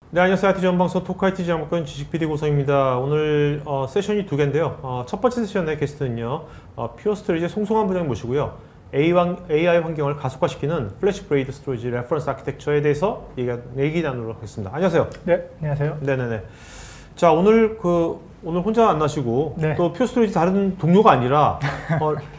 네, 안녕하세요. IT 전방송 토크 IT 장학관 지식 PD 고성입니다. 오늘 세션이 두 개인데요. 첫 번째 세션의 게스트는요, 퓨어스토리지 송송한 부장님 모시고요. AI 환경을 가속화시키는 플래시 브레이드 스토리지 레퍼런스 아키텍처에 대해서 얘기 나누도록 하겠습니다. 안녕하세요. 네, 안녕하세요. 네네네. 자, 오늘 혼자 안 나시고, 네. 또 퓨어스토리지 다른 동료가 아니라,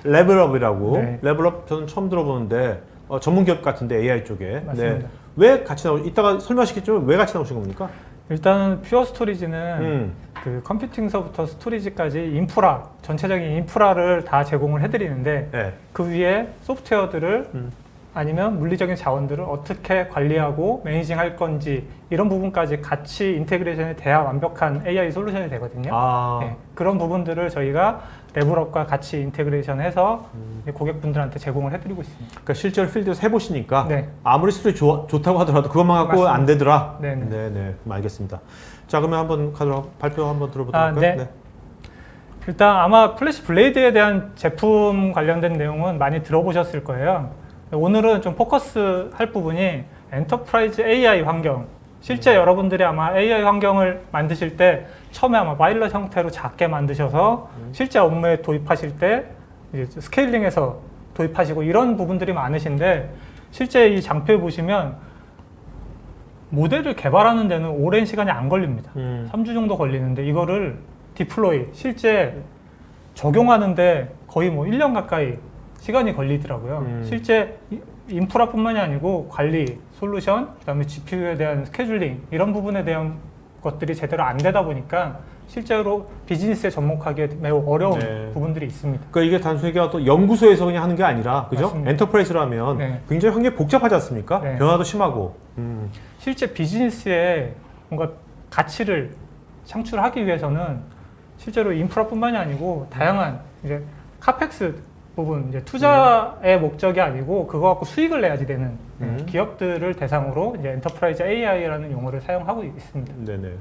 레벨업이라고. 네. 레벨업 저는 처음 들어보는데, 전문 기업 같은데, AI 쪽에. 맞습니다. 네. 왜 같이 이따가 설명하시겠지만, 왜 같이 나오신 겁니까? 일단 퓨어 스토리지는 그 컴퓨팅서부터 스토리지까지 인프라, 전체적인 인프라를 다 제공을 해드리는데 네. 그 위에 소프트웨어들을 아니면 물리적인 자원들을 어떻게 관리하고 매니징 할 건지 이런 부분까지 같이 인테그레이션이 돼야 완벽한 AI 솔루션이 되거든요. 아. 네, 그런 부분들을 저희가 레벨업과 같이 인테그레이션해서 고객분들한테 제공을 해드리고 있습니다. 그러니까 실제로 필드에서 해보시니까 네. 아무리 스토리 좋다고 하더라도 그것만 갖고 맞습니다. 안 되더라. 네네. 네네. 그럼 알겠습니다. 자, 그러면 한번 발표 한번 들어보도록 할까요? 네. 일단 아마 플래시 블레이드에 대한 제품 관련된 내용은 많이 들어보셨을 거예요. 오늘은 좀 포커스 할 부분이 엔터프라이즈 AI 환경. 실제 여러분들이 아마 AI 환경을 만드실 때 처음에 아마 파일럿 형태로 작게 만드셔서 실제 업무에 도입하실 때 이제 스케일링해서 도입하시고 이런 부분들이 많으신데 실제 이 장표에 보시면 모델을 개발하는 데는 오랜 시간이 안 걸립니다. 3주 정도 걸리는데 이거를 디플로이, 실제 적용하는데 거의 뭐 1년 가까이 시간이 걸리더라고요. 실제 인프라뿐만이 아니고 관리, 솔루션, 그다음에 GPU에 대한 스케줄링 이런 부분에 대한 것들이 제대로 안 되다 보니까 실제로 비즈니스에 접목하기에 매우 어려운 네. 부분들이 있습니다. 그러니까 이게 단순히 어떤 연구소에서 그냥 하는 게 아니라, 그죠? 맞습니다. 엔터프라이즈라면 네. 굉장히 환경이 복잡하지 않습니까? 네. 변화도 심하고. 실제 비즈니스에 뭔가 가치를 창출하기 위해서는 실제로 인프라뿐만이 아니고 다양한 이제 카펙스 부분, 이제 투자의 목적이 아니고 그거 갖고 수익을 내야지 되는 기업들을 대상으로 이제 엔터프라이즈 AI라는 용어를 사용하고 있습니다. 네네.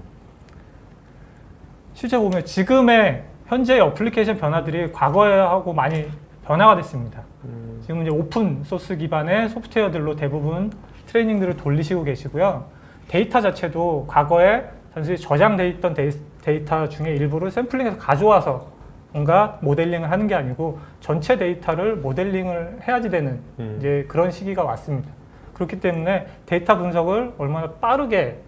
실제 보면 지금의 현재의 어플리케이션 변화들이 과거하고 많이 변화가 됐습니다. 지금 이제 오픈 소스 기반의 소프트웨어들로 대부분 트레이닝들을 돌리시고 계시고요. 데이터 자체도 과거에 단순히 저장돼 있던 데이터 중에 일부를 샘플링해서 가져와서 뭔가 모델링을 하는 게 아니고 전체 데이터를 모델링을 해야지 되는 이제 그런 시기가 왔습니다. 그렇기 때문에 데이터 분석을 얼마나 빠르게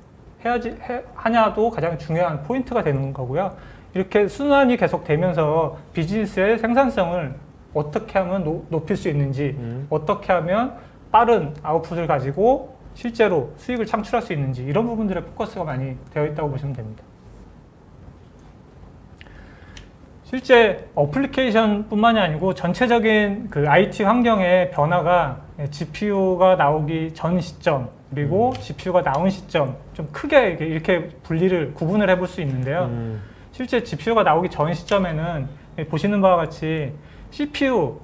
하냐도 가장 중요한 포인트가 되는 거고요. 이렇게 순환이 계속 되면서 비즈니스의 생산성을 어떻게 하면 높일 수 있는지, 어떻게 하면 빠른 아웃풋을 가지고 실제로 수익을 창출할 수 있는지 이런 부분들에 포커스가 많이 되어 있다고 보시면 됩니다. 실제 어플리케이션뿐만이 아니고 전체적인 그 IT 환경의 변화가 GPU가 나오기 전 시점 그리고 GPU가 나온 시점 좀 크게 이렇게 구분을 해볼 수 있는데요. 실제 GPU가 나오기 전 시점에는 보시는 바와 같이 CPU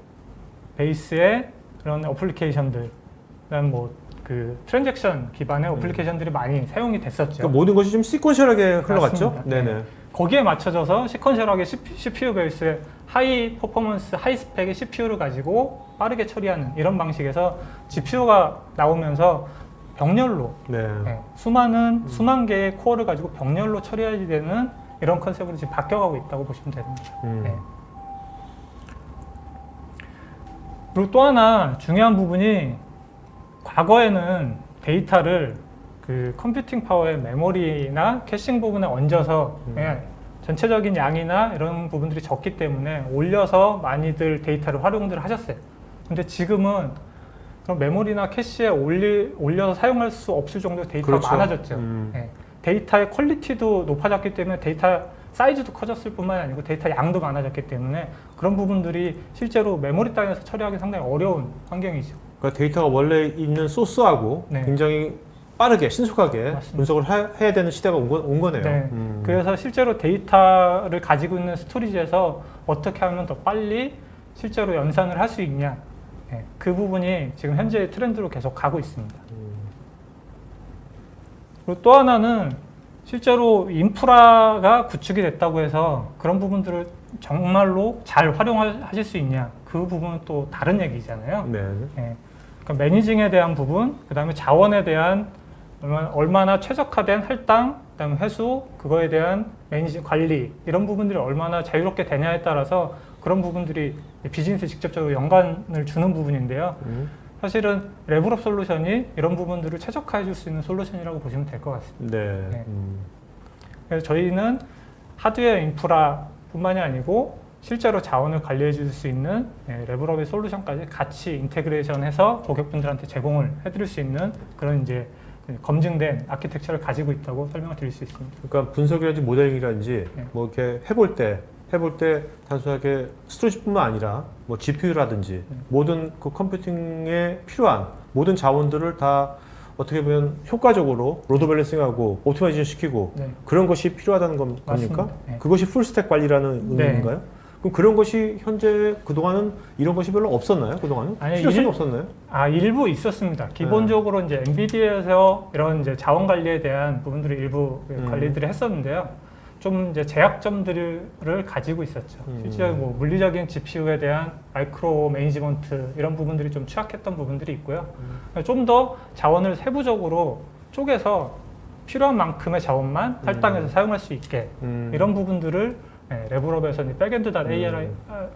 베이스의 그런 어플리케이션들, 그다음 그 트랜잭션 기반의 어플리케이션들이 많이 사용이 됐었죠. 그러니까 모든 것이 좀 시퀀셜하게 흘러갔죠? 맞습니다. 네네. 거기에 맞춰져서 시퀀셜하게 CPU 베이스의 하이 퍼포먼스, 하이 스펙의 CPU를 가지고 빠르게 처리하는 이런 방식에서 GPU가 나오면서 병렬로 수만 개의 코어를 가지고 병렬로 처리해야 되는 이런 컨셉으로 지금 바뀌어가고 있다고 보시면 됩니다. 네. 그리고 또 하나 중요한 부분이 과거에는 데이터를 그 컴퓨팅 파워의 메모리나 캐싱 부분에 얹어서 전체적인 양이나 이런 부분들이 적기 때문에 올려서 많이들 데이터를 활용들 하셨어요. 근데 지금은 그런 메모리나 캐시에 올려서 사용할 수 없을 정도의 데이터가 그렇죠. 많아졌죠. 데이터의 퀄리티도 높아졌기 때문에 데이터 사이즈도 커졌을 뿐만 아니고 데이터 양도 많아졌기 때문에 그런 부분들이 실제로 메모리 단위에서 처리하기 상당히 어려운 환경이죠. 그러니까 데이터가 원래 있는 소스하고 굉장히 빠르게 신속하게 맞습니다. 분석을 해야 되는 시대가 온 거네요. 네. 그래서 실제로 데이터를 가지고 있는 스토리지에서 어떻게 하면 더 빨리 실제로 연산을 할 수 있냐, 그 부분이 지금 현재의 트렌드로 계속 가고 있습니다. 그리고 또 하나는 실제로 인프라가 구축이 됐다고 해서 그런 부분들을 정말로 잘 활용하실 수 있냐, 그 부분은 또 다른 얘기잖아요. 네. 그러니까 매니징에 대한 부분, 그 다음에 자원에 대한 얼마나 최적화된 할당, 그다음에 회수, 그거에 대한 매니지 관리 이런 부분들이 얼마나 자유롭게 되냐에 따라서 그런 부분들이 비즈니스에 직접적으로 연관을 주는 부분인데요. 사실은 레벨업 솔루션이 이런 부분들을 최적화해 줄 수 있는 솔루션이라고 보시면 될 것 같습니다. 네. 네. 그래서 저희는 하드웨어 인프라뿐만이 아니고 실제로 자원을 관리해 줄 수 있는 레벨업의 솔루션까지 같이 인테그레이션해서 고객분들한테 제공을 해드릴 수 있는 그런 이제 검증된 아키텍처를 가지고 있다고 설명을 드릴 수 있습니다. 그러니까 분석이라든지 모델링이라든지 네. 뭐 이렇게 해볼 때 단순하게 스토리지뿐만 아니라 뭐 GPU라든지 모든 그 컴퓨팅에 필요한 모든 자원들을 다 어떻게 보면 효과적으로 로드 밸런싱하고 오토마이제이션 시키고 네. 그런 것이 필요하다는 겁니까? 맞습니다. 네. 그것이 풀스택 관리라는 네. 의미인가요? 그럼 그런 것이 현재 그동안은 이런 것이 별로 없었나요? 그동안은? 아니, 필요성이 없었나요? 일부 있었습니다. 기본적으로 이제 엔비디아에서 이런 이제 자원 관리에 대한 부분들을 일부 관리들을 했었는데요. 좀 이제 제약점들을 가지고 있었죠. 실제 뭐 물리적인 GPU에 대한 마이크로 매니지먼트 이런 부분들이 좀 취약했던 부분들이 있고요. 좀 더 자원을 세부적으로 쪼개서 필요한 만큼의 자원만 할당해서 사용할 수 있게 이런 부분들을 레벨업에서 백엔드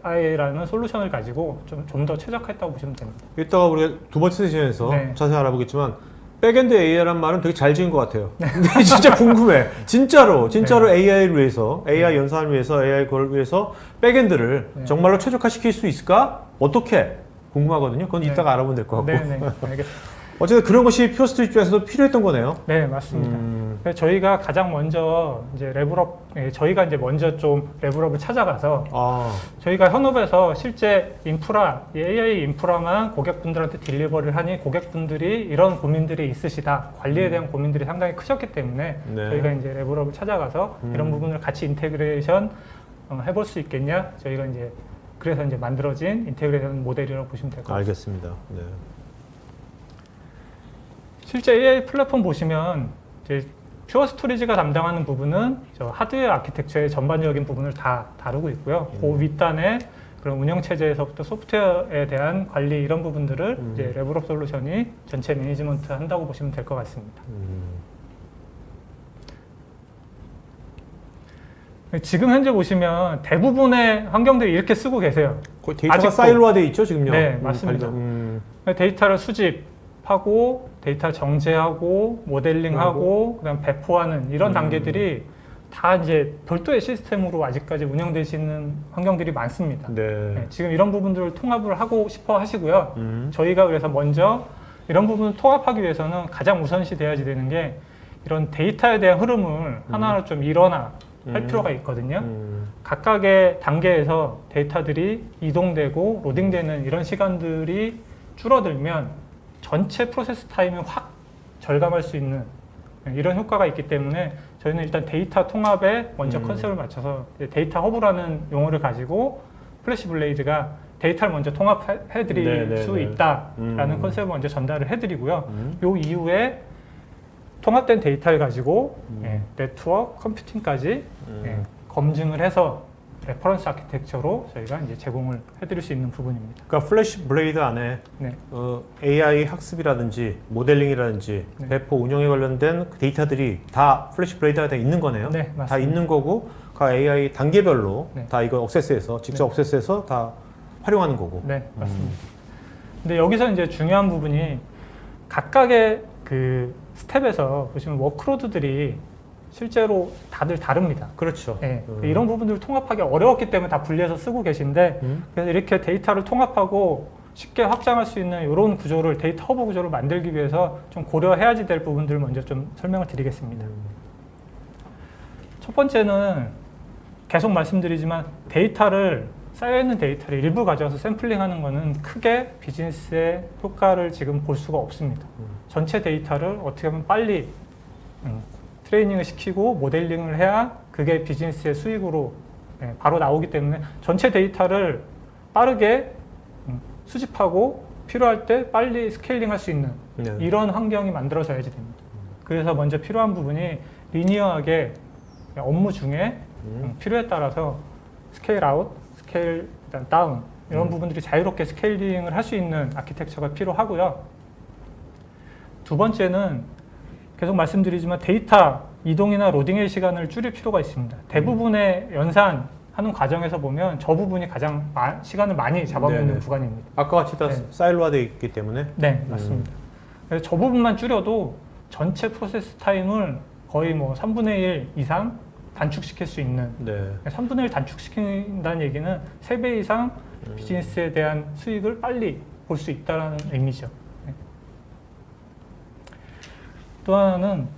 AI라는 솔루션을 가지고 좀 더 최적화했다고 보시면 됩니다. 이따가 우리가 두 번째 세션에서 네. 자세히 알아보겠지만 백엔드 AI라는 말은 되게 잘 지은 것 같아요. 근데 진짜 궁금해. 진짜로 AI를 위해서, AI 연산을 위해서, AI 그걸 위해서 백엔드를 정말로 최적화시킬 수 있을까? 어떻게? 궁금하거든요. 그건 이따가 알아보면 될 것 같고. 네, 알겠습니다. 어쨌든 그런 것이 퓨어스트 입장에서도 필요했던 거네요. 네, 맞습니다. 그래서 저희가 가장 먼저 이제 저희가 이제 먼저 좀 레벨업을 찾아가서 저희가 현업에서 실제 인프라, 이 AI 인프라만 고객분들한테 딜리버리를 하니 고객분들이 이런 고민들이 있으시다. 관리에 대한 고민들이 상당히 크셨기 때문에 저희가 이제 레벨업을 찾아가서 이런 부분을 같이 인테그레이션 해볼 수 있겠냐? 저희가 이제 그래서 이제 만들어진 인테그레이션 모델이라고 보시면 될 것 같습니다. 알겠습니다. 네. 실제 AI 플랫폼 보시면 이제 퓨어 스토리지가 담당하는 부분은 저 하드웨어 아키텍처의 전반적인 부분을 다 다루고 있고요. 그 윗단에 그런 운영 체제에서부터 소프트웨어에 대한 관리 이런 부분들을 이제 레벨업 솔루션이 전체 매니지먼트 한다고 보시면 될 것 같습니다. 지금 현재 보시면 대부분의 환경들이 이렇게 쓰고 계세요. 데이터가 아직도. 사일로화되어 있죠, 지금요? 네, 맞습니다. 데이터를 수집하고 데이터 정제하고 모델링하고 그다음 배포하는 이런 단계들이 다 이제 별도의 시스템으로 아직까지 운영되시는 환경들이 많습니다. 네. 지금 이런 부분들을 통합을 하고 싶어 하시고요. 저희가 그래서 먼저 이런 부분을 통합하기 위해서는 가장 우선시 돼야지 되는 게 이런 데이터에 대한 흐름을 하나하나 좀 일어나 할 필요가 있거든요. 각각의 단계에서 데이터들이 이동되고 로딩되는 이런 시간들이 줄어들면 전체 프로세스 타임을 확 절감할 수 있는 이런 효과가 있기 때문에 저희는 일단 데이터 통합에 먼저 컨셉을 맞춰서 데이터 허브라는 용어를 가지고 플래시 블레이드가 데이터를 먼저 통합해 드릴 수 있다라는 컨셉을 먼저 전달을 해드리고요. 요 이후에 통합된 데이터를 가지고 네트워크, 컴퓨팅까지 검증을 해서 레퍼런스 아키텍처로 저희가 이제 제공을 해드릴 수 있는 부분입니다. 그러니까 플래시 블레이드 안에 AI 학습이라든지 모델링이라든지 배포 운영에 관련된 그 데이터들이 다 플래시 블레이드가 다 있는 거네요. 네, 맞습니다. 다 있는 거고 그 AI 단계별로 다 이거 억세스해서 직접 억세스해서 다 활용하는 거고. 네, 맞습니다. 근데 여기서 이제 중요한 부분이 각각의 그 스텝에서 보시면 워크로드들이 실제로 다들 다릅니다. 그렇죠. 네, 이런 부분들을 통합하기 어려웠기 때문에 다 분리해서 쓰고 계신데 그래서 이렇게 데이터를 통합하고 쉽게 확장할 수 있는 이런 구조를 데이터 허브 구조를 만들기 위해서 좀 고려해야지 될 부분들을 먼저 좀 설명을 드리겠습니다. 첫 번째는 계속 말씀드리지만 쌓여있는 데이터를 일부 가져와서 샘플링하는 것은 크게 비즈니스의 효과를 지금 볼 수가 없습니다. 전체 데이터를 어떻게 하면 빨리 트레이닝을 시키고 모델링을 해야 그게 비즈니스의 수익으로 바로 나오기 때문에 전체 데이터를 빠르게 수집하고 필요할 때 빨리 스케일링 할 수 있는 이런 환경이 만들어져야지 됩니다. 그래서 먼저 필요한 부분이 리니어하게 업무 중에 필요에 따라서 스케일 아웃, 스케일 다운 이런 부분들이 자유롭게 스케일링을 할 수 있는 아키텍처가 필요하고요. 두 번째는 계속 말씀드리지만 데이터 이동이나 로딩의 시간을 줄일 필요가 있습니다. 대부분의 연산하는 과정에서 보면 저 부분이 가장 시간을 많이 잡아먹는 네네. 구간입니다. 아까 같이 다 네. 사일로화되어 있기 때문에. 네, 맞습니다. 그래서 저 부분만 줄여도 전체 프로세스 타임을 거의 뭐 3분의 1 이상 단축시킬 수 있는, 네. 3분의 1 단축시킨다는 얘기는 3배 이상 비즈니스에 대한 수익을 빨리 볼 수 있다는 의미죠. 네. 또 하나는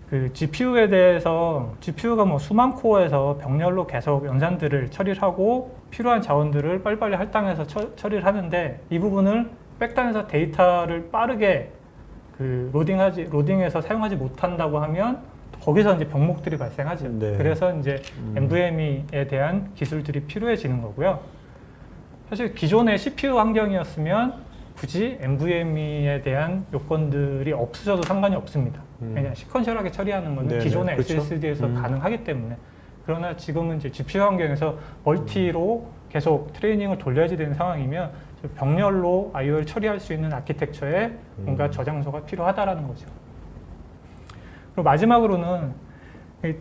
그 GPU에 대해서 GPU가 뭐 수만 코어에서 병렬로 계속 연산들을 처리를 하고 필요한 자원들을 빨리빨리 할당해서 처리를 하는데 이 부분을 백단에서 데이터를 빠르게 그 로딩해서 사용하지 못한다고 하면 거기서 이제 병목들이 발생하죠. 네. 그래서 이제 NVMe에 대한 기술들이 필요해지는 거고요. 사실 기존의 CPU 환경이었으면 굳이 NVMe에 대한 요건들이 없으셔도 상관이 없습니다. 그냥 시퀀셜하게 처리하는 것은 네네, 기존의 그렇죠. SSD에서 가능하기 때문에. 그러나 지금은 이제 GPU 환경에서 멀티로 계속 트레이닝을 돌려야지 되는 상황이면 병렬로 IO를 처리할 수 있는 아키텍처에 뭔가 저장소가 필요하다라는 거죠. 그리고 마지막으로는 이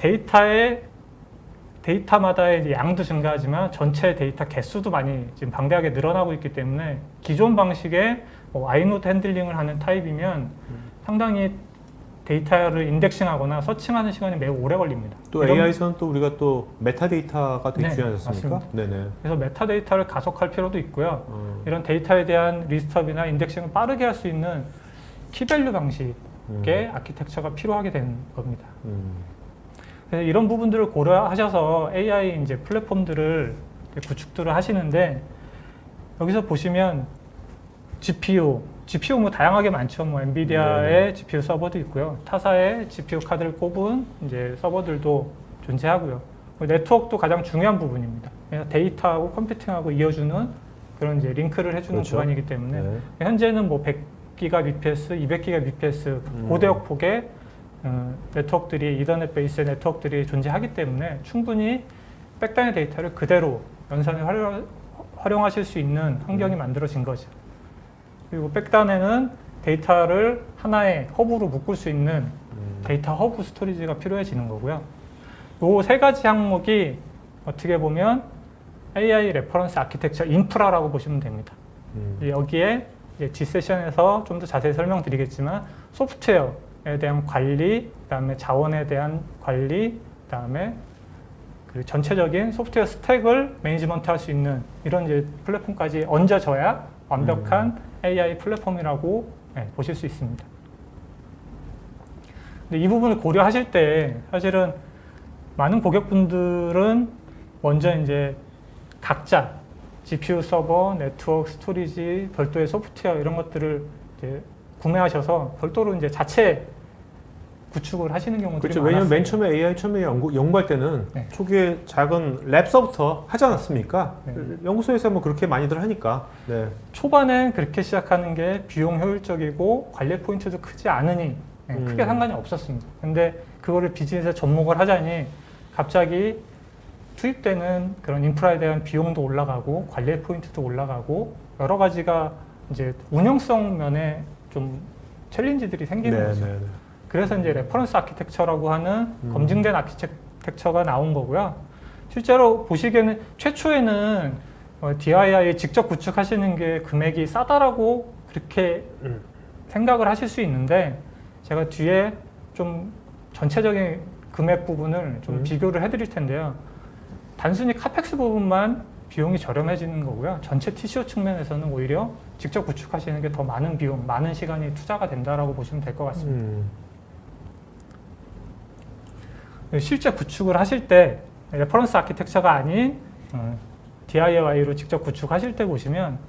데이터마다의 이제 양도 증가하지만 전체 데이터 개수도 많이 지금 방대하게 늘어나고 있기 때문에 기존 방식의 아이노드 핸들링을 하는 타입이면 상당히 데이터를 인덱싱하거나 서칭하는 시간이 매우 오래 걸립니다. 또 AI에서는 또 우리가 또 메타데이터가 되게 네, 중요하지 않습니까? 맞습니다. 네네. 그래서 메타데이터를 가속할 필요도 있고요. 이런 데이터에 대한 리스트업이나 인덱싱을 빠르게 할 수 있는 키밸류 방식의 아키텍처가 필요하게 되는 겁니다. 그래서 이런 부분들을 고려하셔서 AI 이제 플랫폼들을 구축들을 하시는데 여기서 보시면 GPU 뭐 다양하게 많죠. 뭐 엔비디아의 GPU 서버도 있고요. 타사의 GPU 카드를 꼽은 이제 서버들도 존재하고요. 네트워크도 가장 중요한 부분입니다. 그래서 데이터하고 컴퓨팅하고 이어주는 그런 이제 링크를 해주는 그렇죠. 구간이기 때문에 네. 현재는 뭐 100기가 bps, 200기가 bps 고대역 폭의 네트워크들이 이더넷 베이스의 네트워크들이 존재하기 때문에 충분히 백단의 데이터를 그대로 연산에 활용하실 수 있는 환경이 만들어진 거죠. 그리고 백단에는 데이터를 하나의 허브로 묶을 수 있는 데이터 허브 스토리지가 필요해지는 거고요. 이 세 가지 항목이 어떻게 보면 AI 레퍼런스 아키텍처 인프라라고 보시면 됩니다. 여기에 G세션에서 좀 더 자세히 설명드리겠지만 소프트웨어에 대한 관리, 그다음에 자원에 대한 관리, 그다음에 그 전체적인 소프트웨어 스택을 매니지먼트 할 수 있는 이런 이제 플랫폼까지 얹어져야 완벽한 AI 플랫폼이라고 보실 수 있습니다. 근데 이 부분을 고려하실 때 사실은 많은 고객분들은 먼저 이제 각자 GPU 서버, 네트워크, 스토리지, 별도의 소프트웨어 이런 것들을 이제 구매하셔서 별도로 이제 자체 구축을 하시는 경우들이 그렇죠. 많았어요. 왜냐면 맨 처음에 AI 처음에 연구할 때는 네. 초기에 작은 랩서부터 하지 않았습니까? 네. 연구소에서 뭐 그렇게 많이들 하니까. 네. 초반엔 그렇게 시작하는 게 비용 효율적이고 관리 포인트도 크지 않으니 크게 상관이 없었습니다. 근데 그거를 비즈니스에 접목을 하자니 갑자기 투입되는 그런 인프라에 대한 비용도 올라가고 관리 포인트도 올라가고 여러 가지가 이제 운영성 면에 좀 챌린지들이 생기는 거죠. 네. 그래서 이제 레퍼런스 아키텍처라고 하는 검증된 아키텍처가 나온 거고요. 실제로 보시기에는 최초에는 DIY 직접 구축하시는 게 금액이 싸다라고 그렇게 생각을 하실 수 있는데 제가 뒤에 좀 전체적인 금액 부분을 좀 비교를 해드릴 텐데요. 단순히 카펙스 부분만 비용이 저렴해지는 거고요. 전체 TCO 측면에서는 오히려 직접 구축하시는 게 더 많은 비용, 많은 시간이 투자가 된다라고 보시면 될 것 같습니다. 실제 구축을 하실 때 레퍼런스 아키텍처가 아닌 DIY로 직접 구축하실 때 보시면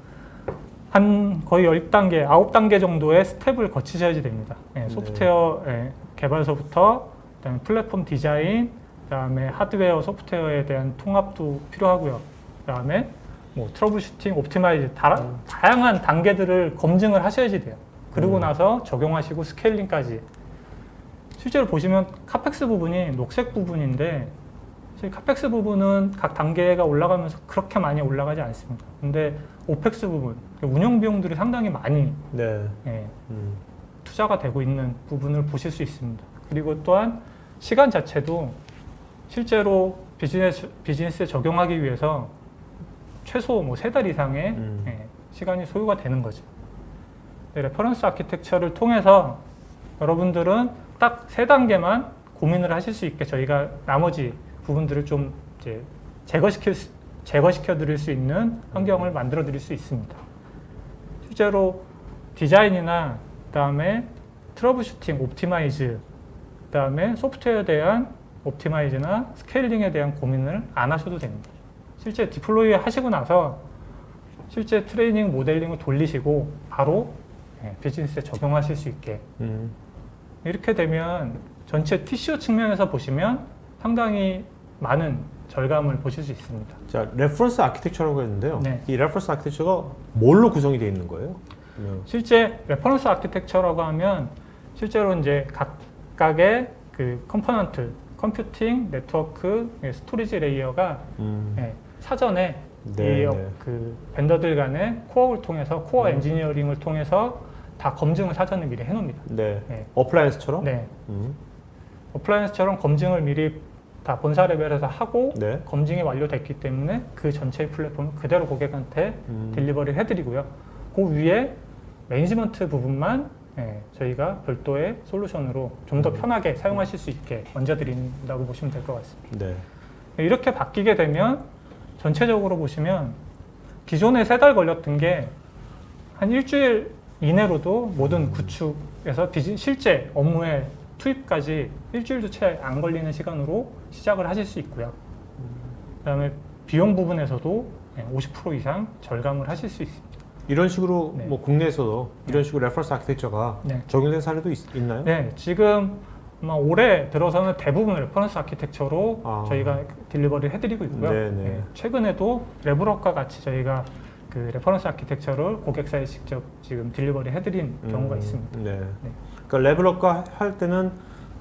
한 거의 10단계, 9단계 정도의 스텝을 거치셔야지 됩니다. 소프트웨어 개발서부터 그다음에 플랫폼 디자인, 그다음에 하드웨어, 소프트웨어에 대한 통합도 필요하고요. 그다음에 뭐 트러블 슈팅, 옵티마이즈 다양한 단계들을 검증을 하셔야지 돼요. 그리고 나서 적용하시고 스케일링까지. 실제로 보시면 카펙스 부분이 녹색 부분인데 사실 카펙스 부분은 각 단계가 올라가면서 그렇게 많이 올라가지 않습니다. 근데 오펙스 부분, 운영 비용들이 상당히 많이 투자가 되고 있는 부분을 보실 수 있습니다. 그리고 또한 시간 자체도 실제로 비즈니스에 적용하기 위해서 최소 뭐 3달 이상의 시간이 소요가 되는 거죠. 레퍼런스 아키텍처를 통해서 여러분들은 딱 3단계만 고민을 하실 수 있게 저희가 나머지 부분들을 좀 이제 제거시켜 드릴 수 있는 환경을 만들어 드릴 수 있습니다. 실제로 디자인이나 그다음에 트러블 슈팅, 옵티마이즈, 그다음에 소프트웨어에 대한 옵티마이즈나 스케일링에 대한 고민을 안 하셔도 됩니다. 실제 디플로이 하시고 나서 실제 트레이닝 모델링을 돌리시고 바로 비즈니스에 적용하실 수 있게 이렇게 되면 전체 TCO 측면에서 보시면 상당히 많은 절감을 보실 수 있습니다. 자, 레퍼런스 아키텍처라고 했는데요. 네. 이 레퍼런스 아키텍처가 뭘로 구성이 되어 있는 거예요? 실제 레퍼런스 아키텍처라고 하면 실제로 이제 각각의 그 컴포넌트, 컴퓨팅, 네트워크, 스토리지 레이어가 사전에 네, 그 벤더들 간의 코어를 통해서 코어 엔지니어링을 통해서 다 검증을 사전에 미리 해놓습니다. 네. 네. 어플라이언스처럼? 네. 어플라이언스처럼 검증을 미리 다 본사 레벨에서 하고 네. 검증이 완료됐기 때문에 그 전체의 플랫폼을 그대로 고객한테 딜리버리를 해드리고요. 그 위에 매니지먼트 부분만 저희가 별도의 솔루션으로 좀 더 편하게 사용하실 수 있게 얹어드린다고 보시면 될 것 같습니다. 네. 이렇게 바뀌게 되면 전체적으로 보시면 기존에 3달 걸렸던 게 한 일주일 이내로도 모든 구축에서 실제 업무에 투입까지 일주일도 채 안 걸리는 시간으로 시작을 하실 수 있고요. 그다음에 비용 부분에서도 50% 이상 절감을 하실 수 있습니다. 이런 식으로 네. 뭐 국내에서도 이런 식으로 레퍼런스 아키텍처가 네. 적용된 사례도 있나요? 네, 지금 아마 올해 들어서는 대부분 레퍼런스 아키텍처로 저희가 딜리버리를 해드리고 있고요. 네네. 최근에도 레브럭과 같이 저희가 그 레퍼런스 아키텍처를 고객사에 직접 지금 딜리버리 해드린 경우가 있습니다. 네. 그러니까 레벨업과 할 때는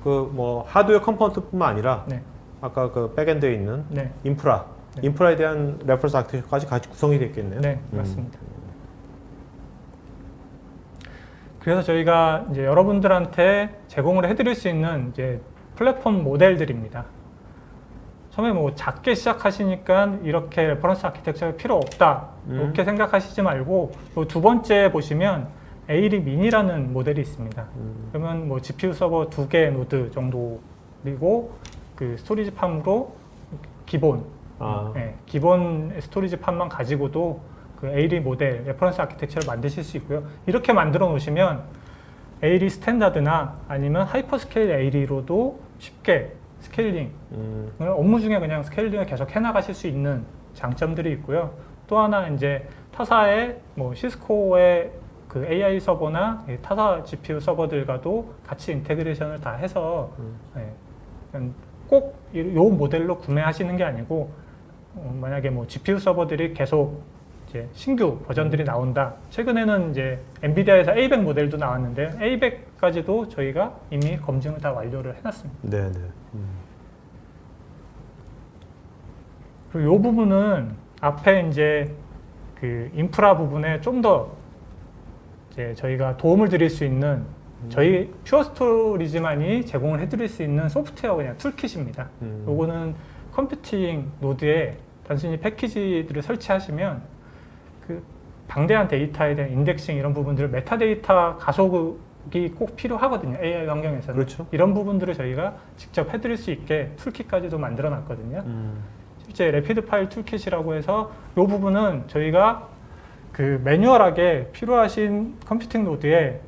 그 뭐 하드웨어 컴포넌트뿐만 아니라 네. 아까 그 백엔드에 있는 네. 인프라에 대한 레퍼런스 아키텍처까지 같이 구성이 됐겠네요. 네, 맞습니다. 그래서 저희가 이제 여러분들한테 제공을 해드릴 수 있는 이제 플랫폼 모델들입니다. 처음에 뭐 작게 시작하시니까 이렇게 레퍼런스 아키텍처가 필요 없다 이렇게 생각하시지 말고 또 두 번째 보시면 에이리 미니라는 모델이 있습니다. 그러면 뭐 GPU 서버 2개 노드 정도 그리고 그 스토리지 팜으로 기본 기본 스토리지 팜만 가지고도 그 에이리 모델 레퍼런스 아키텍처를 만드실 수 있고요. 이렇게 만들어 놓으시면 에이리 스탠다드나 아니면 하이퍼스케일 에이리로도 쉽게 스케일링 업무 중에 그냥 스케일링을 계속 해나가실 수 있는 장점들이 있고요. 또 하나 이제 타사의 뭐 시스코의 그 AI 서버나 타사 GPU 서버들과도 같이 인테그레이션을 다 해서 꼭 이 모델로 구매하시는 게 아니고 만약에 뭐 GPU 서버들이 계속 이제 신규 버전들이 나온다. 최근에는 이제 엔비디아에서 A100 모델도 나왔는데 A100까지도 저희가 이미 검증을 다 완료를 해놨습니다. 네네. 그리고 이 부분은 앞에 이제 그 인프라 부분에 좀 더 이제 저희가 도움을 드릴 수 있는 저희 퓨어 스토리지만이 제공을 해드릴 수 있는 소프트웨어 그냥 툴킷입니다. 요거는 컴퓨팅 노드에 단순히 패키지들을 설치하시면 그 방대한 데이터에 대한 인덱싱 이런 부분들을 메타데이터 가속이 꼭 필요하거든요. AI 환경에서는. 그렇죠. 이런 부분들을 저희가 직접 해드릴 수 있게 툴킷까지도 만들어 놨거든요. 실제 레피드 파일 툴킷이라고 해서 이 부분은 저희가 그 매뉴얼하게 필요하신 컴퓨팅 노드에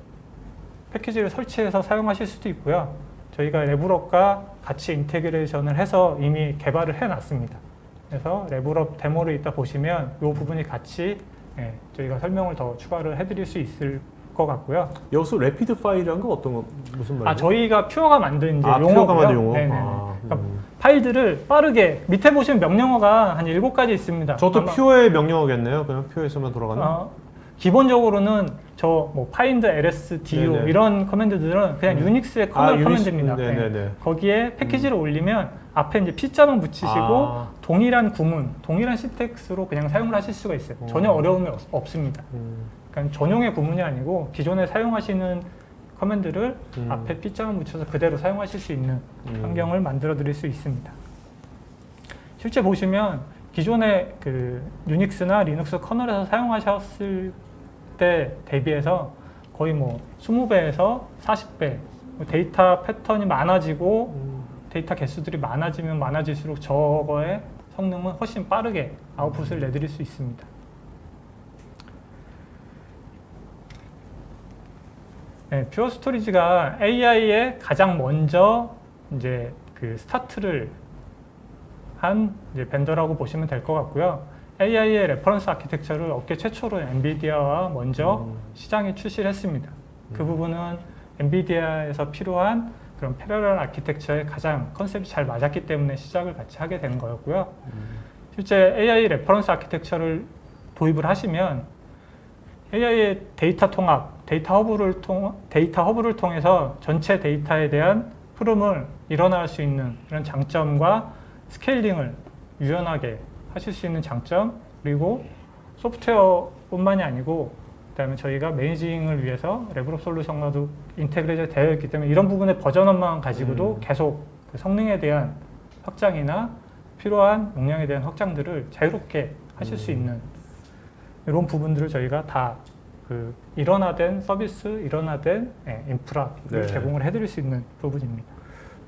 패키지를 설치해서 사용하실 수도 있고요. 저희가 레브럭과 같이 인테그레이션을 해서 이미 개발을 해놨습니다. 그래서 레브럭 데모를 이따 보시면 이 부분이 같이 저희가 설명을 더 추가를 해드릴 수 있을 것 같고요. 여기서 레피드 파일이란 건 어떤 거 무슨 말이에요? 저희가 퓨어가 만든 이제 용어고요. 퓨어가 만든 용어. 네네네. 그러니까 파일들을 빠르게 밑에 보시면 명령어가 한 7가지 있습니다. 저도 퓨어의 명령어겠네요. 그냥 퓨어에서만 돌아가는. 기본적으로는 저 뭐 find, ls, do 네네. 이런 커맨드들은 그냥 유닉스의 커널 커맨드입니다. 네네네. 거기에 패키지를 올리면 앞에 이제 P자만 붙이시고 동일한 구문, 동일한 신텍스로 그냥 사용을 하실 수가 있어요. 전혀 어려움이 없습니다. 그러니까 전용의 구문이 아니고 기존에 사용하시는 커맨드를 앞에 P장을 붙여서 그대로 사용하실 수 있는 환경을 만들어 드릴 수 있습니다. 실제 보시면 기존의 그 유닉스나 리눅스 커널에서 사용하셨을 때 대비해서 거의 뭐 20배에서 40배 데이터 패턴이 많아지고 데이터 개수들이 많아지면 많아질수록 저거의 성능은 훨씬 빠르게 아웃풋을 내드릴 수 있습니다. 네, 퓨어 스토리지가 AI에 가장 먼저 이제 그 스타트를 한 이제 벤더라고 보시면 될 것 같고요. AI의 레퍼런스 아키텍처를 업계 최초로 엔비디아와 먼저 시장에 출시를 했습니다. 그 부분은 엔비디아에서 필요한 그런 패러럴 아키텍처에 가장 컨셉이 잘 맞았기 때문에 시작을 같이 하게 된 거였고요. 실제 AI 레퍼런스 아키텍처를 도입을 하시면 AI의 데이터 통합, 데이터 허브를 통해서 전체 데이터에 대한 흐름을 일어날 수 있는 이런 장점과 스케일링을 유연하게 하실 수 있는 장점, 그리고 소프트웨어뿐만이 아니고 그다음에 저희가 매니징을 위해서 레벨업 솔루션과도 인테그레이트 되어 있기 때문에 이런 부분의 버전업만 가지고도 계속 그 성능에 대한 확장이나 필요한 용량에 대한 확장들을 자유롭게 하실 수 있는 이런 부분들을 저희가 다 그 일원화된 서비스, 일원화된 인프라를 제공을 해드릴 수 있는 부분입니다.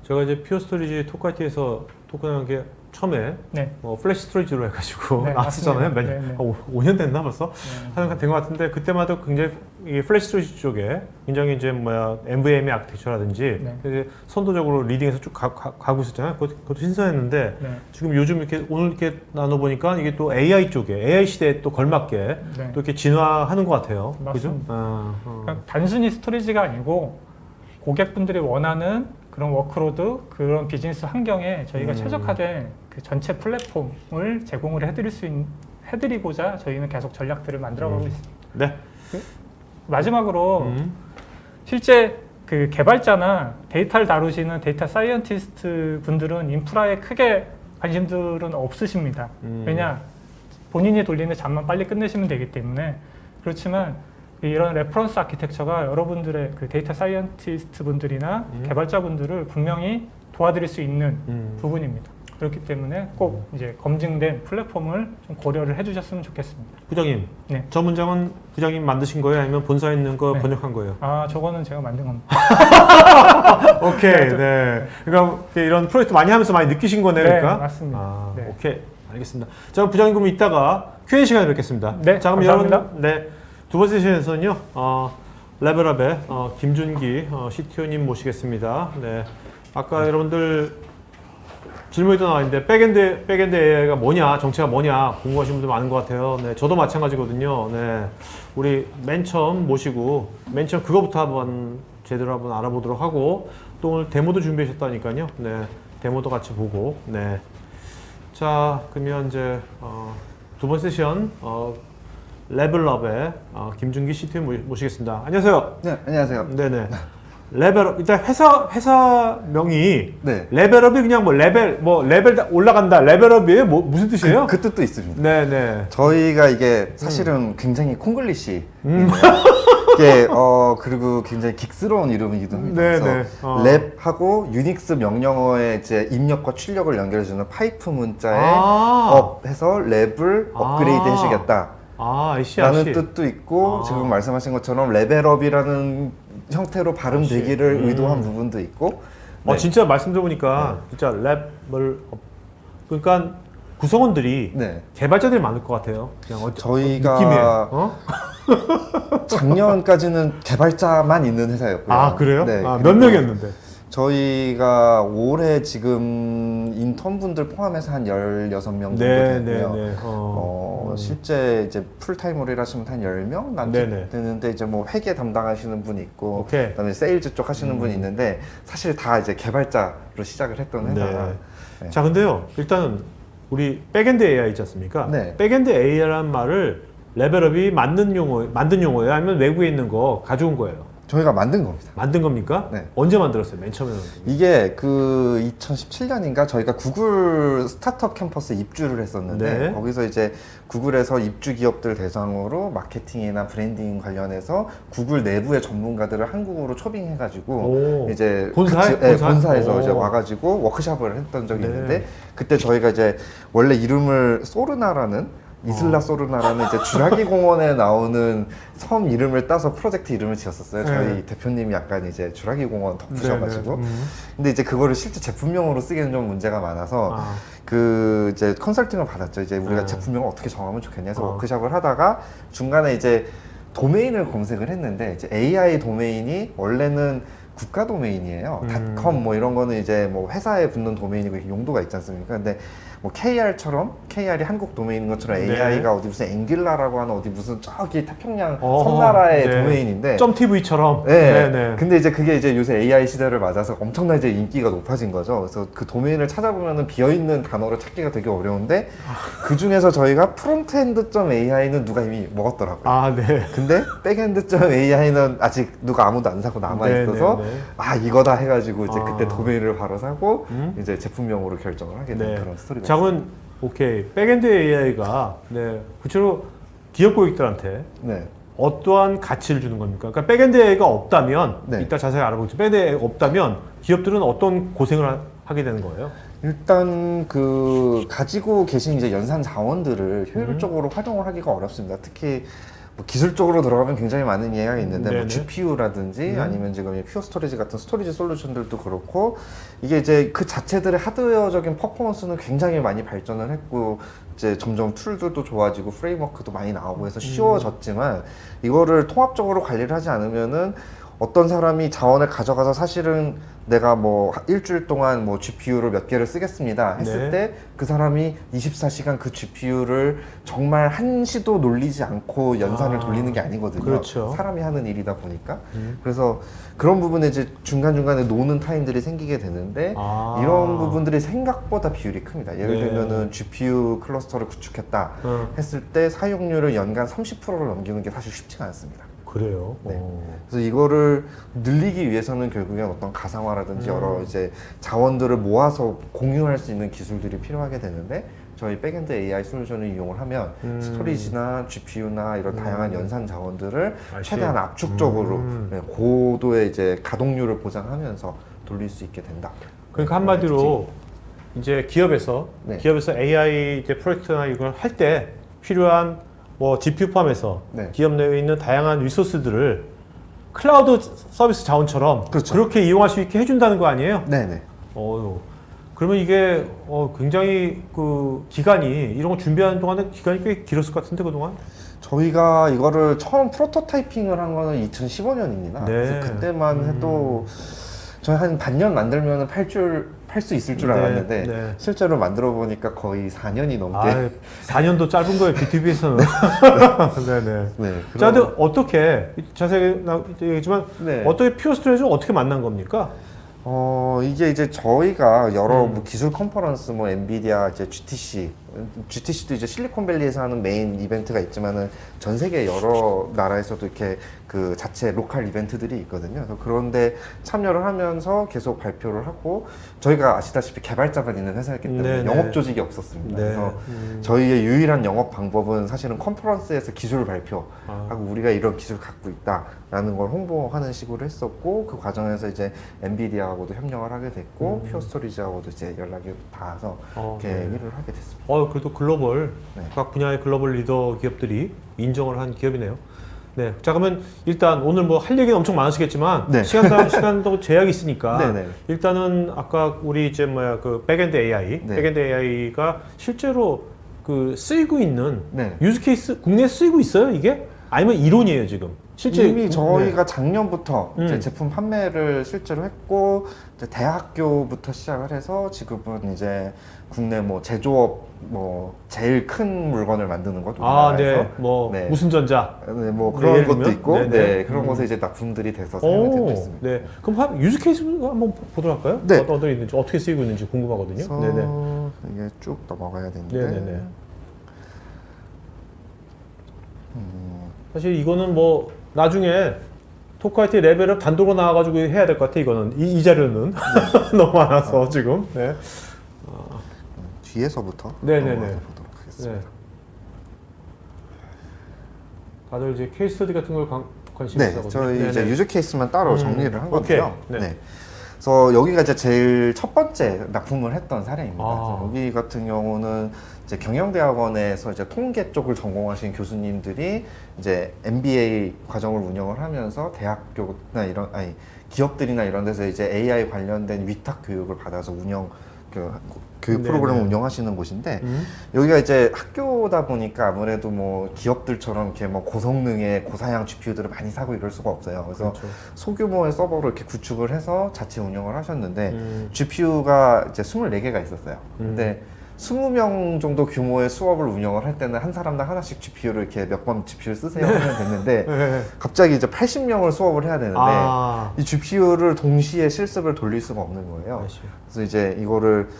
제가 이제 퓨어 스토리지 토크아이티에서 토큰한 게 처음에 플래시 스토리지로 해가지고 나왔었잖아요. 5년 됐나 벌써? 하는 된 것 같은데 그때마다 굉장히 이 플래시 스토리지 쪽에 굉장히 이제 NVMe 아키텍처라든지 선도적으로 리딩해서 쭉 가고 있었잖아요. 그것도 신선했는데 지금 요즘 이렇게 오늘 이렇게 나눠보니까 이게 또 AI 쪽에 AI 시대에 또 걸맞게 또 이렇게 진화하는 것 같아요. 그죠? 그러니까 단순히 스토리지가 아니고 고객분들이 원하는 그런 워크로드, 그런 비즈니스 환경에 저희가 최적화된 그 전체 플랫폼을 제공을 해드리고자 저희는 계속 전략들을 만들어가고 있습니다. 네. 마지막으로 실제 그 개발자나 데이터를 다루시는 데이터 사이언티스트 분들은 인프라에 크게 관심들은 없으십니다. 왜냐? 본인이 돌리는 잡만 빨리 끝내시면 되기 때문에. 그렇지만 이런 레퍼런스 아키텍처가 여러분들의 그 데이터 사이언티스트 분들이나 개발자 분들을 분명히 도와드릴 수 있는 부분입니다. 그렇기 때문에 꼭 이제 검증된 플랫폼을 좀 고려를 해주셨으면 좋겠습니다. 부장님, 저 문장은 부장님 만드신 거예요? 아니면 본사에 있는 거 번역한 거예요? 아, 저거는 제가 만든 겁니다. 오케이, 네. 그러니까 이런 프로젝트 많이 하면서 많이 느끼신 거네요, 그러니까? 네, 맞습니다. 오케이, 알겠습니다. 자, 부장님 그럼 이따가 Q&A 시간에 뵙겠습니다. 네, 자, 그럼 감사합니다. 여러분, 두 번째 세션에서는요, 레벨업의 김준기 CTO님 모시겠습니다. 네, 아까 여러분들 질문이 또 나왔는데 백엔드 AI가 뭐냐, 정체가 뭐냐 궁금하신 분들 많은 것 같아요. 네, 저도 마찬가지거든요. 네, 우리 맨 처음 모시고 맨 처음 그거부터 한번 제대로 한번 알아보도록 하고 또 오늘 데모도 준비하셨다니까요. 네, 데모도 같이 보고. 네, 자 그러면 이제 두 번째 세션 레벨업의 김준기 CTO 모시겠습니다. 안녕하세요. 네, 안녕하세요. 네네. 레벨업 일단 회사명이 레벨업이 그냥 레벨 올라간다 레벨업이에요? 무슨 뜻이에요? 그 뜻도 있습니다. 네네. 저희가 이게 사실은 굉장히 콩글리시 이게 그리고 굉장히 긱스러운 이름이기도 합니다. 그래서 랩하고 유닉스 명령어의 이제 입력과 출력을 연결해주는 파이프 문자에 업해서 랩을 업그레이드 해주겠다. 라는 뜻도 있고 지금 말씀하신 것처럼 레벨업이라는 형태로 발음되기를 의도한 부분도 있고. 진짜 말씀 들어보니까 진짜 랩을 그러니까 구성원들이 개발자들이 많을 것 같아요. 그냥 저희가 작년까지는 개발자만 있는 회사였고요. 아 그래요? 네, 몇 명이었는데? 저희가 올해 지금 인턴분들 포함해서 한 16명 정도 되고요. 실제 이제 풀타임으로 일하시면 한 10명 되는데 이제 뭐 회계 담당하시는 분이 있고 그다음에 세일즈 쪽 하시는 분이 있는데 사실 다 이제 개발자로 시작을 했던 회사가. 자, 근데요. 일단은 우리 백엔드 AI 있지 않습니까? 백엔드 AI라는 말을 레벨업이 만든 용어예요? 아니면 외국에 있는 거 가져온 거예요? 저희가 만든 겁니다. 만든 겁니까? 네. 언제 만들었어요? 맨 처음에 만든 거. 이게 그 2017년인가 저희가 구글 스타트업 캠퍼스에 입주를 했었는데 네. 거기서 이제 구글에서 입주 기업들 대상으로 마케팅이나 브랜딩 관련해서 구글 내부의 전문가들을 한국으로 초빙해가지고 오. 이제 본사에? 본사에서 오. 이제 와가지고 워크숍을 했던 적이 네. 있는데 그때 저희가 이제 원래 이름을 소르나라는 이슬라 소르나라는 이제 주라기 공원에 나오는 섬 이름을 따서 프로젝트 이름을 지었었어요. 저희 네. 대표님이 약간 이제 주라기 공원 덕후셔가지고. 네, 네. 근데 이제 그거를 실제 제품명으로 쓰기는 좀 문제가 많아서 아. 그 이제 컨설팅을 받았죠. 이제 우리가 네. 제품명을 어떻게 정하면 좋겠냐 해서 어. 워크숍을 하다가 중간에 이제 도메인을 검색을 했는데 이제 AI 도메인이 원래는 국가 도메인이에요. .com 뭐 이런 거는 이제 뭐 회사에 붙는 도메인이고 이렇게 용도가 있지 않습니까? 근데 뭐 KR처럼 KR이 한국 도메인인 것처럼 네. AI가 어디 무슨 앵길라라고 하는 어디 무슨 저기 태평양 어허, 섬나라의 네. 도메인인데 점 TV처럼. 네. 근데 이제 그게 이제 요새 AI 시대를 맞아서 엄청나게 이제 인기가 높아진 거죠. 그래서 그 도메인을 찾아보면은 비어있는 단어를 찾기가 되게 어려운데 그 중에서 저희가 프론트엔드.ai는 누가 이미 먹었더라고요. 아, 네. 근데 백엔드.ai는 아직 누가 아무도 안 사고 남아 있어서 네, 네, 네. 아 이거다 해가지고 이제 아. 그때 도메인을 바로 사고 음? 이제 제품명으로 결정을 하게 된 네. 그런 스토리가 자, 그럼 오케이. 백엔드 AI가 네, 구체로 기업 고객들한테 네. 어떠한 가치를 주는 겁니까? 그러니까 백엔드 AI가 없다면 네. 이따 자세히 알아보겠지만 백엔드 AI가 없다면 기업들은 어떤 고생을 하게 되는 거예요? 일단 그 가지고 계신 이제 연산 자원들을 효율적으로 활용을 하기가 어렵습니다. 특히 뭐 기술적으로 들어가면 굉장히 많은 이해가 있는데 뭐 네네. GPU라든지 아니면 지금 퓨어 스토리지 같은 스토리지 솔루션들도 그렇고 이게 이제 그 자체들의 하드웨어적인 퍼포먼스는 굉장히 많이 발전을 했고 이제 점점 툴들도 좋아지고 프레임워크도 많이 나오고 해서 쉬워졌지만 이거를 통합적으로 관리를 하지 않으면은 어떤 사람이 자원을 가져가서 사실은 내가 뭐 일주일 동안 뭐 GPU를 몇 개를 쓰겠습니다 네. 했을 때 그 사람이 24시간 그 GPU를 정말 한시도 놀리지 않고 연산을 아, 돌리는 게 아니거든요. 그렇죠. 사람이 하는 일이다 보니까. 그래서 그런 부분에 이제 중간중간에 노는 타임들이 생기게 되는데 아. 이런 부분들이 생각보다 비율이 큽니다. 예를 네. 들면은 GPU 클러스터를 구축했다 어. 했을 때 사용률을 연간 30%를 넘기는 게 사실 쉽지가 않습니다. 그래요. 네. 어. 그래서 이거를 늘리기 위해서는 결국엔 어떤 가상화라든지 여러 이제 자원들을 모아서 공유할 수 있는 기술들이 필요하게 되는데 저희 백엔드 AI 솔루션을 이용을 하면 스토리지나 GPU나 이런 다양한 연산 자원들을 I see. 최대한 압축적으로 네, 고도의 이제 가동률을 보장하면서 돌릴 수 있게 된다. 그러니까 한마디로 이제 기업에서 네. AI 이제 프로젝트나 이걸 할 때 필요한 뭐 GPU 포함해서 네. 기업 내에 있는 다양한 리소스들을 클라우드 서비스 자원처럼 그렇죠. 그렇게 이용할 수 있게 해준다는 거 아니에요? 네네. 그러면 이게 굉장히 그 기간이 이런 거 준비하는 동안에 기간이 꽤 길었을 것 같은데 그동안? 저희가 이거를 처음 프로토타이핑을 한 거는 2015년입니다. 네. 그래서 그때만 해도 저희 한 반년 만들면 팔 수 있을 줄 네, 알았는데 네. 실제로 만들어 보니까 거의 4년이 넘게. 아, 4년도 짧은 거예요, B2B에서는. 네네. 네. 자, 근데 어떻게, 자세히 얘기했지만, 네. 어떻게 퓨어 스토리지를 어떻게 만난 겁니까? 이게 이제 저희가 여러 뭐 기술 컨퍼런스, 뭐 엔비디아, 이제 GTC도 이제 실리콘밸리에서 하는 메인 이벤트가 있지만은 전 세계 여러 나라에서도 이렇게 그 자체 로컬 이벤트들이 있거든요. 그래서 그런데 참여를 하면서 계속 발표를 하고 저희가 아시다시피 개발자만 있는 회사였기 때문에 네네. 영업 조직이 없었습니다. 네. 그래서 저희의 유일한 영업 방법은 사실은 컨퍼런스에서 기술 발표하고 우리가 이런 기술 갖고 있다라는 걸 홍보하는 식으로 했었고 그 과정에서 이제 엔비디아하고도 협력을 하게 됐고 퓨어 스토리지하고도 이제 연락이 닿아서 이렇게 네. 일을 하게 됐습니다. 그래도 글로벌, 네. 각 분야의 글로벌 리더 기업들이 인정을 한 기업이네요. 네. 자, 그러면 일단 오늘 뭐 할 얘기는 엄청 많으시겠지만, 네. 시간도 제약이 있으니까, 네네. 일단은 아까 우리 이제 그 백엔드 AI, 네. 백엔드 AI가 실제로 그 쓰이고 있는 네. 유즈 케이스, 국내에 쓰이고 있어요, 이게? 아니면 이론이에요, 지금? 실제 이미 저희가 작년부터 이제 음. 제품 판매를 실제로 했고 이제 대학교부터 시작을 해서 지금은 이제 국내 뭐 제조업 뭐 제일 큰 물건을 만드는 것 우리나라에서 네. 뭐 네. 무슨 전자. 네, 뭐 네, 그런 예를 것도 들면? 있고 네네. 네, 그런 곳에 이제 납품들이 돼서 사용이 되고 있습니다. 네. 그럼 유즈 케이스 한번 보도록 할까요? 네. 어떤 있는지, 어떻게 쓰이고 있는지 궁금하거든요. 그래서 네네. 이게 쭉 넘어가야 되는데 네네네. 사실 이거는 뭐 나중에 토카이티 레벨업 단독으로 나와가지고 해야 될 것 같아 이거는 이 자료는 너무 많아서 지금. 네. 뒤에서부터 네네네. 넘어가 보도록 하겠습니다. 네. 다들 이제 케이스 스터디 같은 걸 관심 있어 네, 하거든요. 저희 네네. 이제 유즈 케이스만 따로 정리를 한 오케이. 건데요. 네. 네. 그래서 여기가 이제 제일 첫 번째 납품을 했던 사례입니다. 아. 그래서 여기 같은 경우는 이제 경영대학원에서 이제 통계 쪽을 전공하신 교수님들이 이제 MBA 과정을 운영을 하면서 대학교나 이런 기업들이나 이런 데서 이제 AI 관련된 위탁 교육을 받아서 교육 네네. 프로그램을 운영하시는 곳인데 여기가 이제 학교다 보니까 아무래도 뭐 기업들처럼 이렇게 뭐 고성능의 고사양 GPU들을 많이 사고 이럴 수가 없어요. 그래서 그렇죠. 소규모의 서버로 이렇게 구축을 해서 자체 운영을 하셨는데 GPU가 이제 24개가 있었어요. 근데 20명 정도 규모의 수업을 운영을 할 때는 한 사람당 하나씩 GPU를 이렇게 몇 번 GPU를 쓰세요 하면 됐는데 네. 갑자기 이제 80명을 수업을 해야 되는데 아. 이 GPU를 동시에 실습을 돌릴 수가 없는 거예요. 알지. 그래서 이제 이거를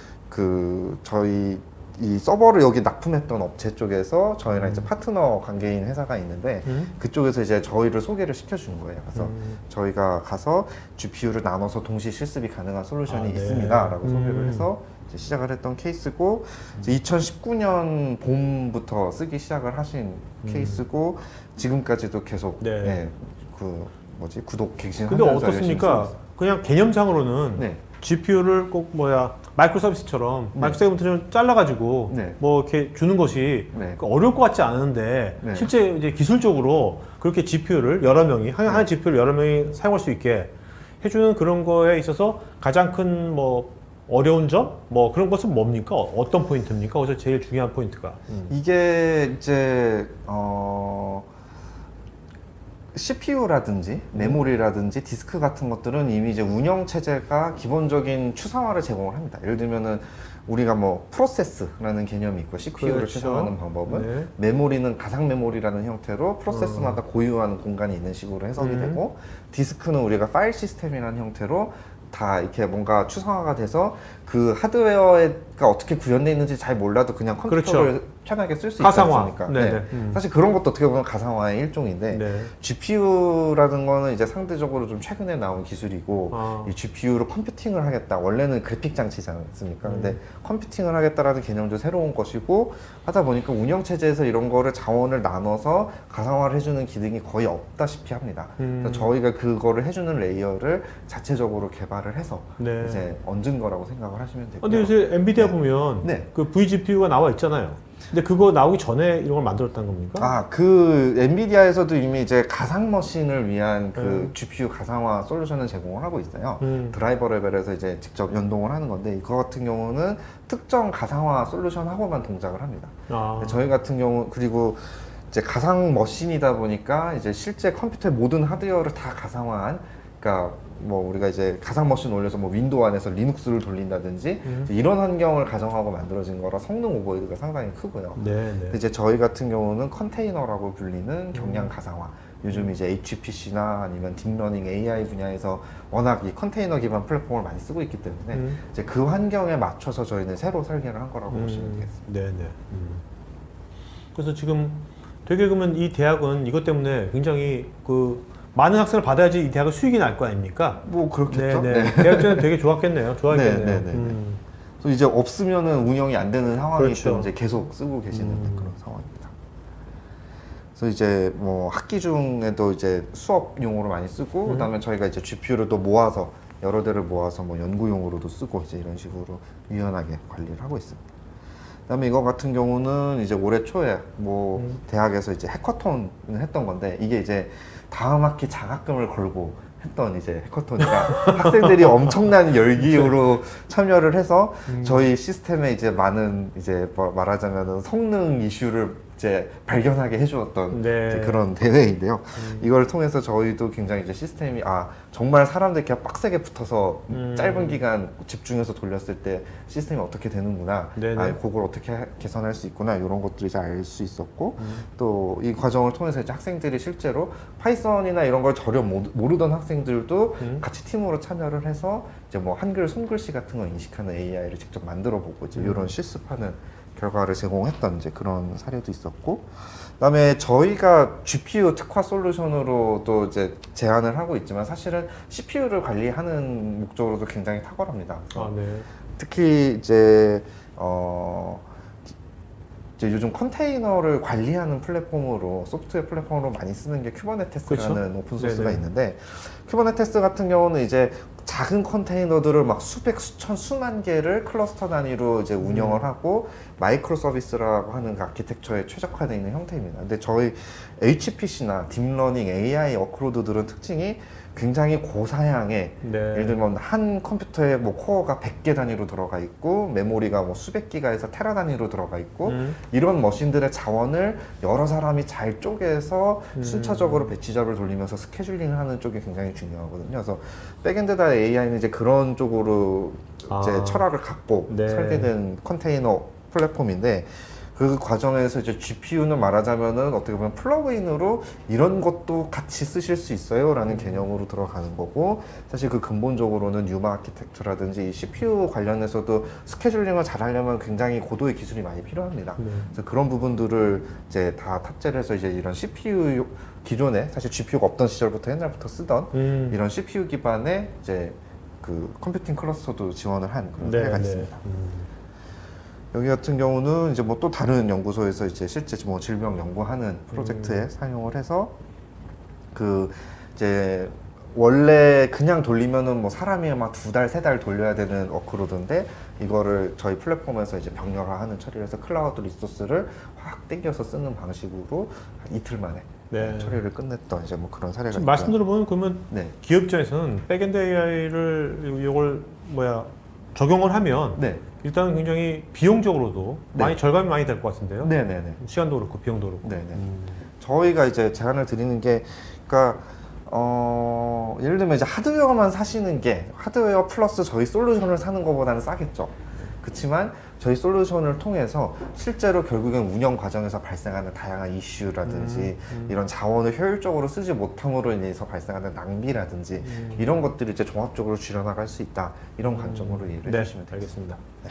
저희 이 서버를 여기 납품했던 업체 쪽에서 저희랑 이제 파트너 관계인 회사가 있는데 그쪽에서 이제 저희를 소개를 시켜주는 거예요. 그래서 저희가 가서 GPU를 나눠서 동시 실습이 가능한 솔루션이 아, 네. 있습니다라고 소개를 해서 이제 시작을 했던 케이스고 2019년 봄부터 쓰기 시작을 하신 케이스고 지금까지도 계속 네. 구독 갱신. 근데 어떻습니까? 그냥 개념상으로는 네. GPU를 꼭 마이크로 서비스처럼 네. 마이크로 서비스를 잘라가지고 네. 뭐 이렇게 주는 것이 네. 어려울 것 같지 않은데 네. 실제 이제 기술적으로 그렇게 GPU를 여러 명이 한 GPU를 여러 명이 사용할 수 있게 해주는 그런 거에 있어서 가장 큰 어려운 점 그런 것은 뭡니까? 어떤 포인트입니까? 거기서 제일 중요한 포인트가 이게 이제 CPU라든지 메모리라든지 디스크 같은 것들은 이미 이제 운영 체제가 기본적인 추상화를 제공을 합니다. 예를 들면은 우리가 프로세스라는 개념이 있고 CPU를 그렇죠. 추상화하는 방법은 네. 메모리는 가상 메모리라는 형태로 프로세스마다 고유한 공간이 있는 식으로 해석이 되고 디스크는 우리가 파일 시스템이라는 형태로 다 이렇게 뭔가 추상화가 돼서 그 하드웨어가 어떻게 구현되어 있는지 잘 몰라도 그냥 컴퓨터를 그렇죠. 편하게 쓸 수 있지 가상화. 않습니까? 네네. 네. 사실 그런 것도 어떻게 보면 가상화의 일종인데 네. GPU라는 거는 이제 상대적으로 좀 최근에 나온 기술이고 이 GPU로 컴퓨팅을 하겠다. 원래는 그래픽 장치지 않습니까? 근데 컴퓨팅을 하겠다라는 개념도 새로운 것이고 하다 보니까 운영 체제에서 이런 거를 자원을 나눠서 가상화를 해주는 기능이 거의 없다시피 합니다. 그래서 저희가 그거를 해주는 레이어를 자체적으로 개발을 해서 네. 이제 얹은 거라고 생각을 하시면 되고요. 근데 요새 엔비디아 네. 보면 네. 그 vGPU가 나와 있잖아요. 근데 그거 나오기 전에 이런 걸 만들었다는 겁니까? 엔비디아에서도 이미 이제 가상 머신을 위한 GPU 가상화 솔루션을 제공을 하고 있어요. 드라이버 레벨에서 이제 직접 연동을 하는 건데 이거 같은 경우는 특정 가상화 솔루션하고만 동작을 합니다. 저희 같은 경우 그리고 이제 가상 머신이다 보니까 이제 실제 컴퓨터의 모든 하드웨어를 다 가상화한 그러니까 우리가 이제 가상 머신 올려서 윈도우 안에서 리눅스를 돌린다든지 이런 환경을 가정하고 만들어진 거라 성능 오버헤드가 상당히 크고요. 네. 이제 저희 같은 경우는 컨테이너라고 불리는 경량 가상화. 요즘 이제 HPC나 아니면 딥러닝 AI 분야에서 워낙 이 컨테이너 기반 플랫폼을 많이 쓰고 있기 때문에 이제 그 환경에 맞춰서 저희는 새로 설계를 한 거라고 보시면 되겠습니다. 네네. 그래서 지금 되게 그러면 이 대학은 이것 때문에 굉장히 많은 학생을 받아야지 이 대학은 수익이 날 거 아닙니까? 그렇겠죠. 네네. 대학생은 되게 좋았겠네요. 좋아했겠네요. 네네네. 그래서 이제 없으면은 운영이 안 되는 상황이기 그렇죠. 때문에 이제 계속 쓰고 계시는 그런 상황입니다. 그래서 이제 학기 중에도 이제 수업용으로 많이 쓰고 그다음에 저희가 이제 GPU를 또 모아서 여러 대를 모아서 연구용으로도 쓰고 이제 이런 식으로 유연하게 관리를 하고 있습니다. 그다음에 이거 같은 경우는 이제 올해 초에 대학에서 이제 해커톤을 했던 건데 이게 이제 다음 학기 장학금을 걸고 했던 이제 해커톤이라 학생들이 엄청난 열기로 참여를 해서 저희 시스템에 이제 많은 이제 말하자면은 성능 이슈를 이제 발견하게 해주었던 네. 이제 그런 대회인데요. 이걸 통해서 저희도 굉장히 이제 시스템이 정말 사람들이 이렇게 빡세게 붙어서 짧은 기간 집중해서 돌렸을 때 시스템이 어떻게 되는구나, 그걸 어떻게 개선할 수 있구나 이런 것들을 이제 알 수 있었고 또 이 과정을 통해서 이제 학생들이 실제로 파이썬이나 이런 걸 전혀 모르던 학생들도 같이 팀으로 참여를 해서 이제 한글 손글씨 같은 거 인식하는 AI를 직접 만들어 보고 이제 이런 실습하는 결과를 제공했던 이제 그런 사례도 있었고, 그다음에 저희가 GPU 특화 솔루션으로 또 이제 제안을 하고 있지만 사실은 CPU를 관리하는 목적으로도 굉장히 탁월합니다. 아, 네. 특히 이제 이제 요즘 컨테이너를 관리하는 플랫폼으로 소프트웨어 플랫폼으로 많이 쓰는 게 큐버네티스라는 그렇죠? 오픈 소스가 네네. 있는데, 큐버네티스 같은 경우는 이제 작은 컨테이너들을 막 수백, 수천, 수만 개를 클러스터 단위로 이제 운영을 하고 마이크로 서비스라고 하는 그 아키텍처에 최적화되어 있는 형태입니다. 근데 저희 HPC나 딥러닝, AI 워크로드들은 특징이 굉장히 고사양의, 네. 예를 들면 한 컴퓨터에 뭐 코어가 100개 단위로 들어가 있고 메모리가 뭐 수백 기가에서 테라 단위로 들어가 있고 이런 머신들의 자원을 여러 사람이 잘 쪼개서 순차적으로 배치 잡을 돌리면서 스케줄링을 하는 쪽이 굉장히 중요하거든요. 그래서 백엔드다 AI는 이제 그런 쪽으로 이제 아. 철학을 갖고 네. 설계된 컨테이너 플랫폼인데, 그 과정에서 이제 GPU는 말하자면은 어떻게 보면 플러그인으로 이런 것도 같이 쓰실 수 있어요 라는 개념으로 들어가는 거고, 사실 그 근본적으로는 뉴마 아키텍처라든지 이 CPU 관련해서도 스케줄링을 잘 하려면 굉장히 고도의 기술이 많이 필요합니다. 네. 그래서 그런 부분들을 이제 다 탑재를 해서 이제 이런 CPU 기존에 사실 GPU가 없던 시절부터 옛날부터 쓰던 이런 CPU 기반의 이제 그 컴퓨팅 클러스터도 지원을 한 그런 사례가 있습니다. 여기 같은 경우는 이제 뭐 또 다른 연구소에서 이제 실제 뭐 질병 연구하는 프로젝트에 사용을 해서 그 이제 원래 그냥 돌리면은 뭐 사람이 막 2달, 3달 돌려야 되는 워크로드인데, 이거를 저희 플랫폼에서 이제 병렬화하는 처리를 해서 클라우드 리소스를 확 땡겨서 쓰는 방식으로 한 이틀 만에 네. 처리를 끝냈던 이제 뭐 그런 사례가 지금 있고요. 말씀 들어보면 그러면 네. 기업 입장에서는 백엔드 AI를 이걸 적용을 하면 네. 일단 굉장히 비용적으로도 네. 많이 절감이 많이 될 것 같은데요. 네네네. 시간도 그렇고 비용도 그렇고. 네네. 저희가 이제 제안을 드리는 게, 그러니까 예를 들면 이제 하드웨어만 사시는 게 하드웨어 플러스 저희 솔루션을 사는 것보다는 싸겠죠. 그렇지만 저희 솔루션을 통해서 실제로 결국엔 운영 과정에서 발생하는 다양한 이슈라든지 이런 자원을 효율적으로 쓰지 못함으로 인해서 발생하는 낭비라든지 이런 것들을 이제 종합적으로 줄여나갈 수 있다, 이런 관점으로 이해를 네, 해주시면 되겠습니다. 알겠습니다. 네.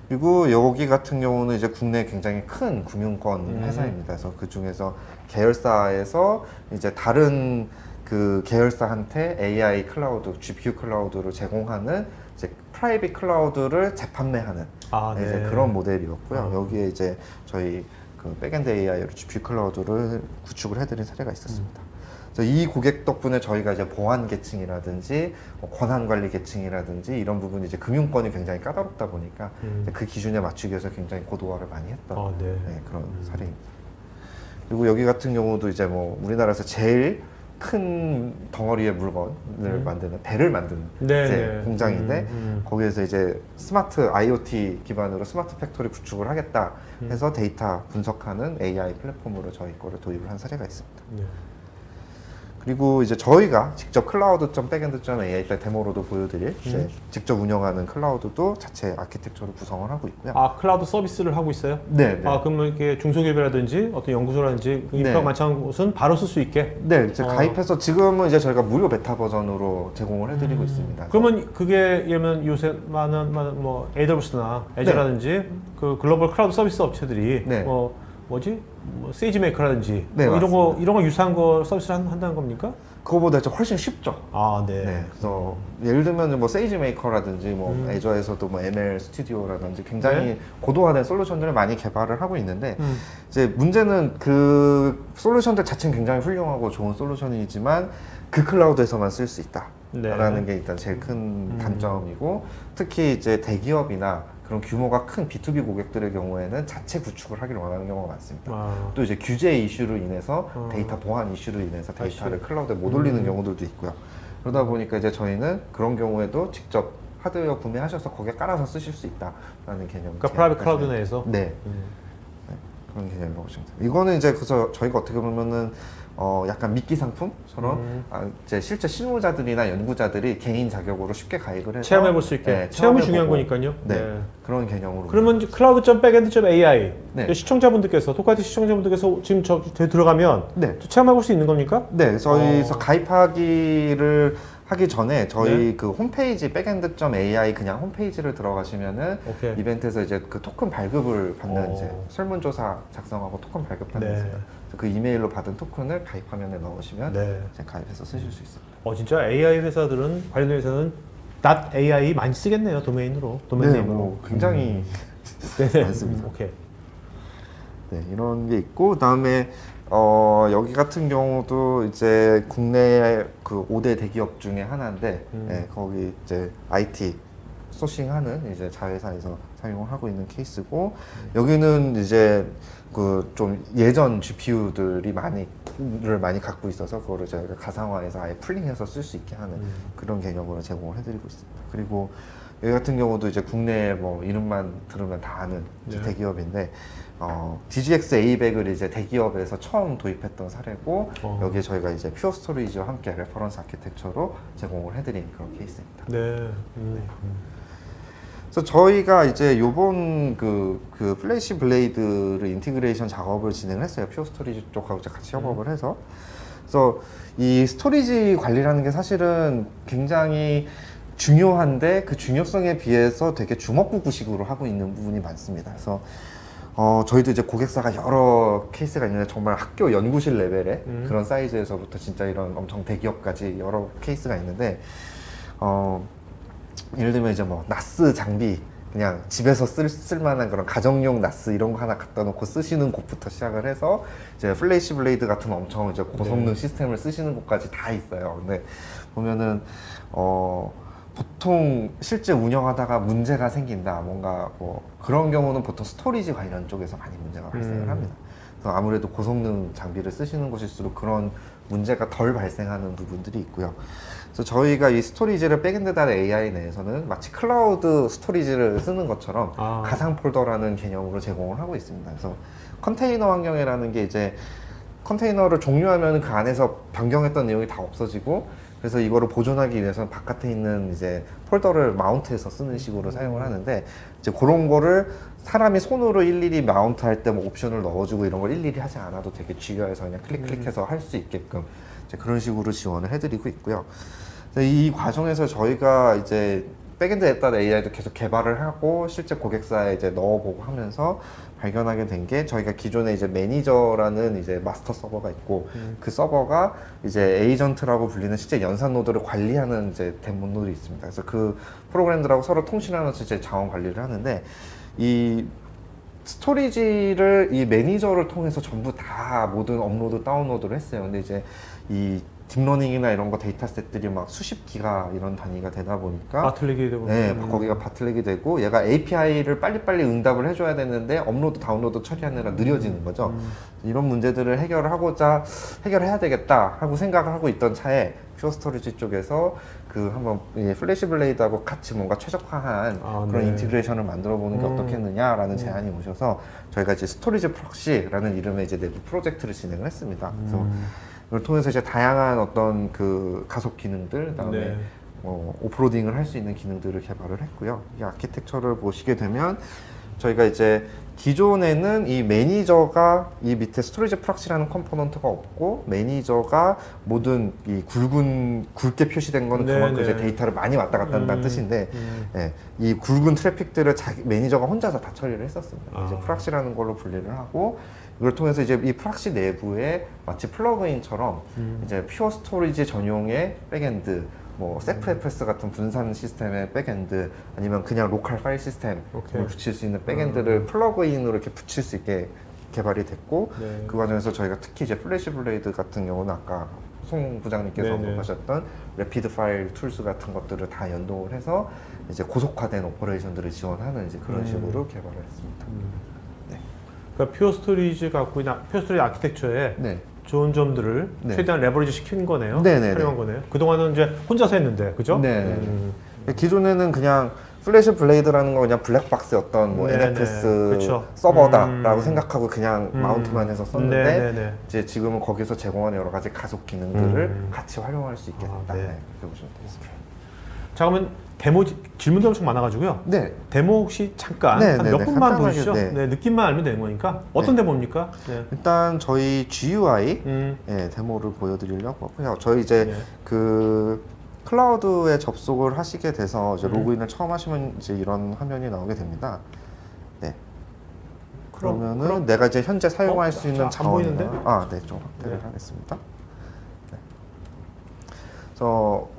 그리고 여기 같은 경우는 이제 국내 굉장히 큰 금융권 회사입니다. 그래서 그 중에서 계열사에서 이제 다른 그 계열사한테 AI 클라우드, GPU 클라우드를 제공하는 이제 프라이빗 클라우드를 재판매하는 아, 네. 이제 그런 모델이었고요. 여기에 이제 저희 그 백엔드 AI로 GPU 클라우드를 구축을 해드린 사례가 있었습니다. 그래서 이 고객 덕분에 저희가 이제 보안 계층이라든지 뭐 권한 관리 계층이라든지 이런 부분이 이제 금융권이 굉장히 까다롭다 보니까 이제 그 기준에 맞추기 위해서 굉장히 고도화를 많이 했던 아, 네. 네, 그런 사례입니다. 그리고 여기 같은 경우도 이제 뭐 우리나라에서 제일 큰 덩어리의 물건을 만드는 배를 만드는 네, 이제 네. 공장인데 거기에서 이제 스마트 IoT 기반으로 스마트 팩토리 구축을 하겠다 해서 데이터 분석하는 AI 플랫폼으로 저희 거를 도입을 한 사례가 있습니다. 네. 그리고 이제 저희가 직접 클라우드.backend.ai 때 데모로도 보여드릴 이제 직접 운영하는 클라우드도 자체 아키텍처를 구성을 하고 있고요. 아, 클라우드 서비스를 하고 있어요? 네, 네. 아, 그러면 이렇게 중소기업이라든지 어떤 연구소라든지 인프라가 네. 많지 않은 곳은 바로 쓸 수 있게? 네, 이제 가입해서 지금은 이제 저희가 무료 베타 버전으로 제공을 해드리고 있습니다. 그러면 그게 예를 들면 요새 많은 뭐 AWS나 애저라든지 그 글로벌 클라우드 서비스 업체들이 네. 뭐 세이지 메이커라든지 네, 뭐 이런 거 유사한 거 서비스를 한다는 겁니까? 그거보다 좀 훨씬 쉽죠. 아, 네. 네, 그래서 예를 들면 뭐 세이지 메이커라든지 뭐 애저에서도 뭐 ML 스튜디오라든지 굉장히 네. 고도화된 솔루션들을 많이 개발을 하고 있는데 이제 문제는 그 솔루션들 자체는 굉장히 훌륭하고 좋은 솔루션이지만 그 클라우드에서만 쓸 수 있다라는 네. 게 일단 제일 큰 단점이고, 특히 이제 대기업이나 그런 규모가 큰 B2B 고객들의 경우에는 자체 구축을 하기를 원하는 경우가 많습니다. 아, 또 이제 규제 이슈로 인해서 데이터 보안 이슈로 인해서 데이터를 클라우드에 못 올리는 경우들도 있고요. 그러다 보니까 이제 저희는 그런 경우에도 직접 하드웨어 구매하셔서 거기에 깔아서 쓰실 수 있다라는 개념. 그러니까 프라이빗 클라우드 내에서? 네. 네, 그런 개념이라고 보시면 됩니다. 이거는 이제 그래서 저희가 어떻게 보면은 약간 미끼 상품처럼 이제 실제 실무자들이나 연구자들이 개인 자격으로 쉽게 가입을 해서 체험해 볼 수 있게. 네, 체험이 중요한 체험해보고, 거니까요. 네, 그런 개념으로. 그러면 이제 클라우드.backend.ai 네. 시청자분들께서 토카이티 시청자분들께서 지금 들어가면 네. 또 체험해 볼 수 있는 겁니까? 네, 저희서 가입하기를 하기 전에 저희 그 홈페이지 backend.ai 그냥 홈페이지를 들어가시면은 오케이. 이벤트에서 이제 그 토큰 발급을 받는 오. 이제 설문조사 작성하고 토큰 발급하는 네. 있어요. 그래서 그 이메일로 받은 토큰을 가입 화면에 넣으시면 네. 이제 가입해서 쓰실 수 있습니다. 진짜 AI 회사들은 관련 회사는 .ai 많이 쓰겠네요. 도메인으로. 도메인으로. 뭐 굉장히 네네. 많습니다. 오케이. 네, 이런 게 있고 그다음에 여기 같은 경우도 이제 국내 그 5대 대기업 중에 하나인데 예, 거기 이제 IT 소싱하는 이제 자회사에서 사용을 하고 있는 케이스고 여기는 이제 그 좀 예전 GPU들이 많이 갖고 있어서 그거를 저희가 가상화해서 아예 풀링해서 쓸 수 있게 하는 그런 개념으로 제공을 해드리고 있습니다. 그리고 여기 같은 경우도 이제 국내 뭐 이름만 들으면 다 아는 이제 네. 대기업인데 DGX A100을 이제 대기업에서 처음 도입했던 사례고 여기에 저희가 이제 퓨어 스토리지와 함께 레퍼런스 아키텍처로 제공을 해드린 그런 케이스입니다. 네. 그래서 저희가 이제 요번 그 플래시 블레이드를 인티그레이션 작업을 진행을 했어요. 퓨어 스토리지 쪽하고 이제 같이 협업을 해서. 그래서 이 스토리지 관리라는 게 사실은 굉장히 중요한데 그 중요성에 비해서 되게 주먹구구식으로 하고 있는 부분이 많습니다. 그래서 저희도 이제 고객사가 여러 케이스가 있는데 정말 학교 연구실 레벨의 그런 사이즈에서부터 진짜 이런 엄청 대기업까지 여러 케이스가 있는데 예를 들면 이제 뭐 나스 장비 그냥 집에서 쓸 만한 그런 가정용 나스 이런 거 하나 갖다 놓고 쓰시는 곳부터 시작을 해서 이제 플래시 블레이드 같은 엄청 이제 고성능 시스템을 쓰시는 곳까지 다 있어요. 근데 보면은 보통 실제 운영하다가 문제가 생긴다 뭔가 뭐 그런 경우는 보통 스토리지 관련 쪽에서 많이 문제가 발생을 합니다. 그래서 아무래도 고성능 장비를 쓰시는 곳일수록 그런 문제가 덜 발생하는 부분들이 있고요. 그래서 저희가 이 스토리지를 백엔드.ai 내에서는 마치 클라우드 스토리지를 쓰는 것처럼 가상 폴더라는 개념으로 제공을 하고 있습니다. 그래서 컨테이너 환경이라는 게 이제 컨테이너를 종료하면 그 안에서 변경했던 내용이 다 없어지고 그래서 이거를 보존하기 위해서는 바깥에 있는 이제 폴더를 마운트해서 쓰는 식으로 사용을 하는데 이제 그런 거를 사람이 손으로 일일이 마운트 할 때 뭐 옵션을 넣어주고 이런 걸 일일이 하지 않아도 되게 GUI에서 그냥 클릭해서 할 수 있게끔 이제 그런 식으로 지원을 해드리고 있고요. 이 과정에서 저희가 이제 백엔드.ai도 계속 개발을 하고 실제 고객사에 이제 넣어보고 하면서 발견하게 된 게 저희가 기존에 이제 매니저라는 이제 마스터 서버가 있고 그 서버가 이제 에이전트라고 불리는 실제 연산 노드를 관리하는 이제 데모 노드이 있습니다. 그래서 그 프로그램들하고 서로 통신하면서 이제 자원 관리를 하는데 이 스토리지를 이 매니저를 통해서 전부 다 모든 업로드 다운로드를 했어요. 근데 이제 이 딥러닝이나 이런 거 데이터셋들이 막 수십 기가 이런 단위가 되다 보니까 바틀릭이 되고 네, 거기가 바틀릭이 되고 얘가 API를 빨리빨리 응답을 해줘야 되는데 업로드 다운로드 처리하느라 느려지는 거죠. 이런 문제들을 해결해야 되겠다 하고 생각을 하고 있던 차에 퓨어 스토리지 쪽에서 그 한번 플래시 블레이드하고 같이 뭔가 최적화한 그런 인티그레이션을 만들어 보는 게 어떻겠느냐라는 제안이 오셔서 저희가 이제 스토리지 프록시라는 이름의 이제 내부 프로젝트를 진행을 했습니다. 그래서 이걸 통해서 이제 다양한 어떤 그 가속 기능들, 그다음에 오프로딩을 할 수 있는 기능들을 개발을 했고요. 이 아키텍처를 보시게 되면 저희가 이제 기존에는 이 매니저가 이 밑에 스토리지 프락시라는 컴포넌트가 없고 매니저가 모든 이 굵게 표시된 거는 그만큼 이제 데이터를 많이 왔다 갔다 한다는 뜻인데 예, 이 굵은 트래픽들을 매니저가 혼자서 다 처리를 했었습니다. 이제 프락시라는 걸로 분리를 하고 이걸 통해서 이제 이 프락시 내부에 마치 플러그인처럼 이제 퓨어 스토리지 전용의 백엔드 뭐 cepfs 같은 분산 시스템의 백엔드 아니면 그냥 로컬 파일 시스템을 붙일 수 있는 백엔드를 플러그인으로 이렇게 붙일 수 있게 개발이 됐고 그 과정에서 저희가 특히 이제 플래시 블레이드 같은 경우는 아까 송 부장님께서 언급하셨던 래피드 파일 툴스 같은 것들을 다 연동을 해서 이제 고속화된 오퍼레이션들을 지원하는 이제 그런 식으로 개발을 했습니다. 그러니까 퓨어 스토리지가 갖고 있는 퓨어 스토리지 아키텍처에 좋은 점들을 최대한 레버리지 시킨 거네요. 활용한 거네요. 그동안은 이제 혼자서 했는데, 그죠? 기존에는 그냥 플래시 블레이드라는 거 그냥 블랙박스의 어떤 뭐 NFS 서버다라고 생각하고 그냥 마운트만 해서 썼는데 이제 지금은 거기서 제공하는 여러 가지 가속 기능들을 같이 활용할 수 있게 됐다. 그렇게 보시면 되겠습니다. 자, 그러면 데모 질문도 엄청 많아가지고요. 데모 혹시 잠깐 한 몇 분만 보시죠. 느낌만 알면 되는 거니까. 어떤 데모입니까? 일단 저희 GUI 데모를 보여드리려고 하고요. 저희 이제 그 클라우드에 접속을 하시게 돼서 이제 로그인을 처음 하시면 이제 이런 화면이 나오게 됩니다. 네. 그러면은 내가 이제 현재 사용할 수 있는 안 자원이나 보이는데? 네, 좀 확대를 네. 하겠습니다. 네. 그래서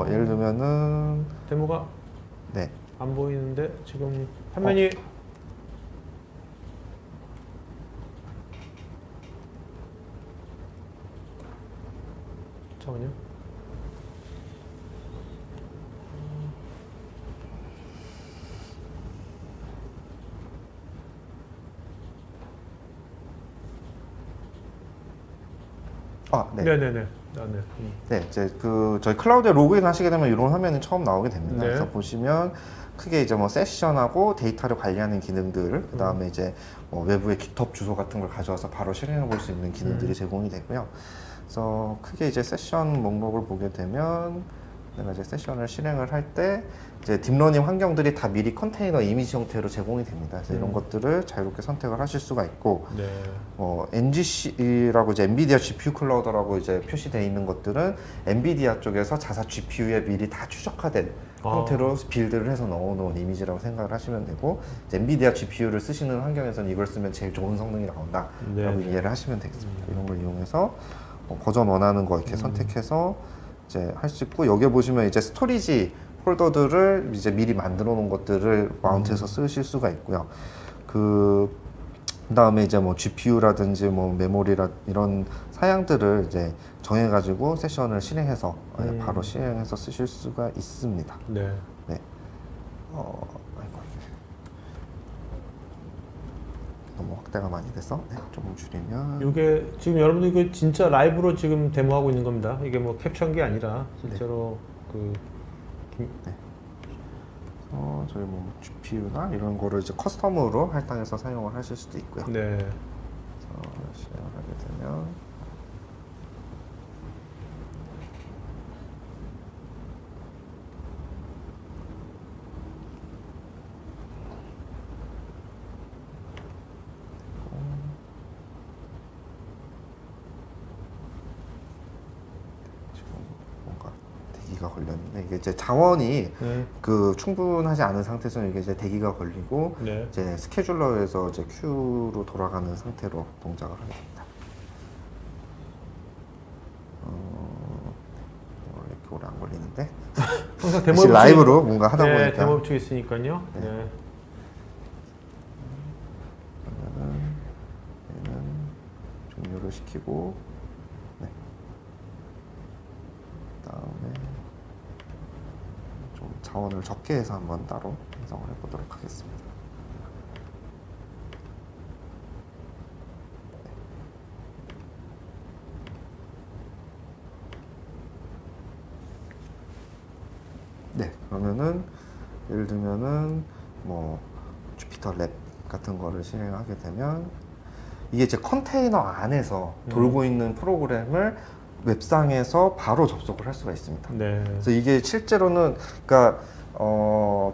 예를 들면은 데모가 네. 안 보이는데 지금 화면이 잠깐만요. 네. 네네네. 네, 이제 저희 클라우드에 로그인 하시게 되면 이런 화면이 처음 나오게 됩니다. 네. 그래서 보시면 크게 이제 뭐 세션하고 데이터를 관리하는 기능들, 그 다음에 이제 뭐 외부의 GitHub 주소 같은 걸 가져와서 바로 실행해 볼 수 있는 기능들이 제공이 되고요. 그래서 크게 이제 세션 목록을 보게 되면 내가 이제 세션을 실행을 할 때 이제 딥러닝 환경들이 다 미리 컨테이너 이미지 형태로 제공이 됩니다. 그래서 이런 것들을 자유롭게 선택을 하실 수가 있고, 네. NGC라고 이제 엔비디아 GPU 클라우드라고 이제 표시되어 있는 것들은 엔비디아 쪽에서 자사 GPU에 미리 다 추적화된 형태로 빌드를 해서 넣어놓은 이미지라고 생각을 하시면 되고, 이제 엔비디아 GPU를 쓰시는 환경에서는 이걸 쓰면 제일 좋은 성능이 나온다 라고 네. 이해를 하시면 되겠습니다. 이런 걸 이용해서 버전 원하는 거 이렇게 선택해서 이제 할 수 있고, 여기에 보시면 이제 스토리지 폴더들을 이제 미리 만들어 놓은 것들을 마운트해서 쓰실 수가 있고요. 그다음에 이제 뭐 GPU라든지 뭐 메모리라 이런 사양들을 이제 정해가지고 세션을 실행해서 바로 실행해서 쓰실 수가 있습니다. 네. 네. 아이고, 너무 확대가 많이 돼서 좀 줄이면. 이게 지금 여러분들 이거 진짜 라이브로 지금 데모하고 있는 겁니다. 이게 뭐 캡처한 게 아니라 실제로 저희 뭐 GPU나 이런 거를 이제 커스텀으로 할당해서 사용을 하실 수도 있고요. 네. 그래서 실행을 하게 되면 지금 뭔가 대기가 걸렸는데, 이게 이제 자원이 충분하지 않은 상태에서는 이게 이제 대기가 걸리고 네. 이제 스케줄러에서 이제 큐로 돌아가는 상태로 동작을 하게 됩니다. 이렇게 오래 안 걸리는데 항상 다시 라이브로 뭔가 하다 네, 보니까 데모 측에 있으니까요. 네. 네. 그러면은 얘는 종료를 시키고, 그다음에 좀 자원을 적게 해서 한번 따로 생성을 해보도록 하겠습니다. 네, 그러면은 예를 들면은 뭐 주피터 랩 같은 거를 실행하게 되면 이게 이제 컨테이너 안에서 돌고 있는 프로그램을 웹상에서 바로 접속을 할 수가 있습니다. 네. 그래서 이게 실제로는 그러니까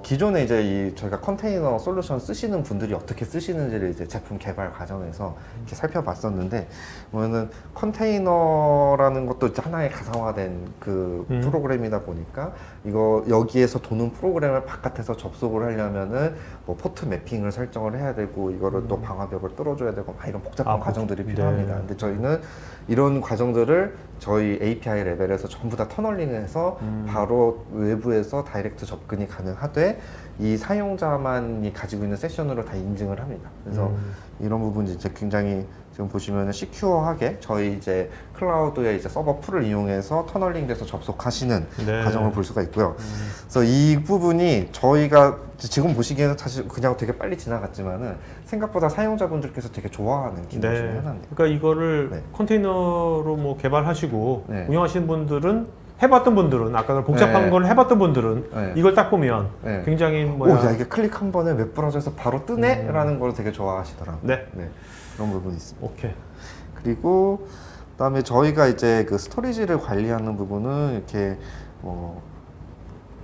기존에 이제 저희가 컨테이너 솔루션 쓰시는 분들이 어떻게 쓰시는지를 이제 제품 개발 과정에서 이렇게 살펴봤었는데, 보면은 컨테이너라는 것도 이제 하나의 가상화된 프로그램이다 보니까 이거 여기에서 도는 프로그램을 바깥에서 접속을 하려면은 뭐 포트 매핑을 설정을 해야 되고, 이거를 또 방화벽을 뚫어줘야 되고 막 이런 복잡한 과정들이 필요합니다. 네. 근데 저희는 이런 과정들을 저희 API 레벨에서 전부 다 터널링해서 바로 외부에서 다이렉트 접근이 가능하되, 이 사용자만이 가지고 있는 세션으로 다 인증을 합니다. 그래서 이런 부분이 이제 굉장히 지금 보시면은 시큐어하게 저희 이제 클라우드의 이제 서버 풀을 이용해서 터널링돼서 접속하시는 네. 과정을 볼 수가 있고요. 그래서 이 부분이 저희가 지금 보시기에는 사실 그냥 되게 빨리 지나갔지만은 생각보다 사용자분들께서 되게 좋아하는 기능 중에 하나입니다. 그러니까 이거를 네. 컨테이너로 뭐 개발하시고 네. 운영하시는 분들은 해봤던 분들은 아까 복잡한 네. 걸 해봤던 분들은 네. 이걸 딱 보면 네. 굉장히 오, 야, 이게 클릭 한 번에 웹브라우저에서 바로 뜨네? 라는 걸 되게 좋아하시더라고요. 네. 그런 부분이 있습니다. 오케이. 그리고 그다음에 저희가 이제 그 스토리지를 관리하는 부분은 이렇게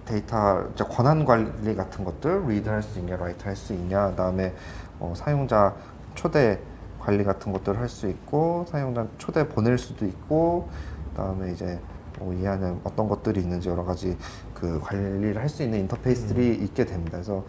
데이터 이제 권한 관리 같은 것들, 리드 할 수 있냐, 라이트 할 수 있냐, 그다음에 사용자 초대 관리 같은 것들을 할 수 있고, 사용자 초대 보낼 수도 있고, 그다음에 이제 이해하는 어떤 것들이 있는지 여러 가지 그 관리를 할 수 있는 인터페이스들이 있게 됩니다. 그래서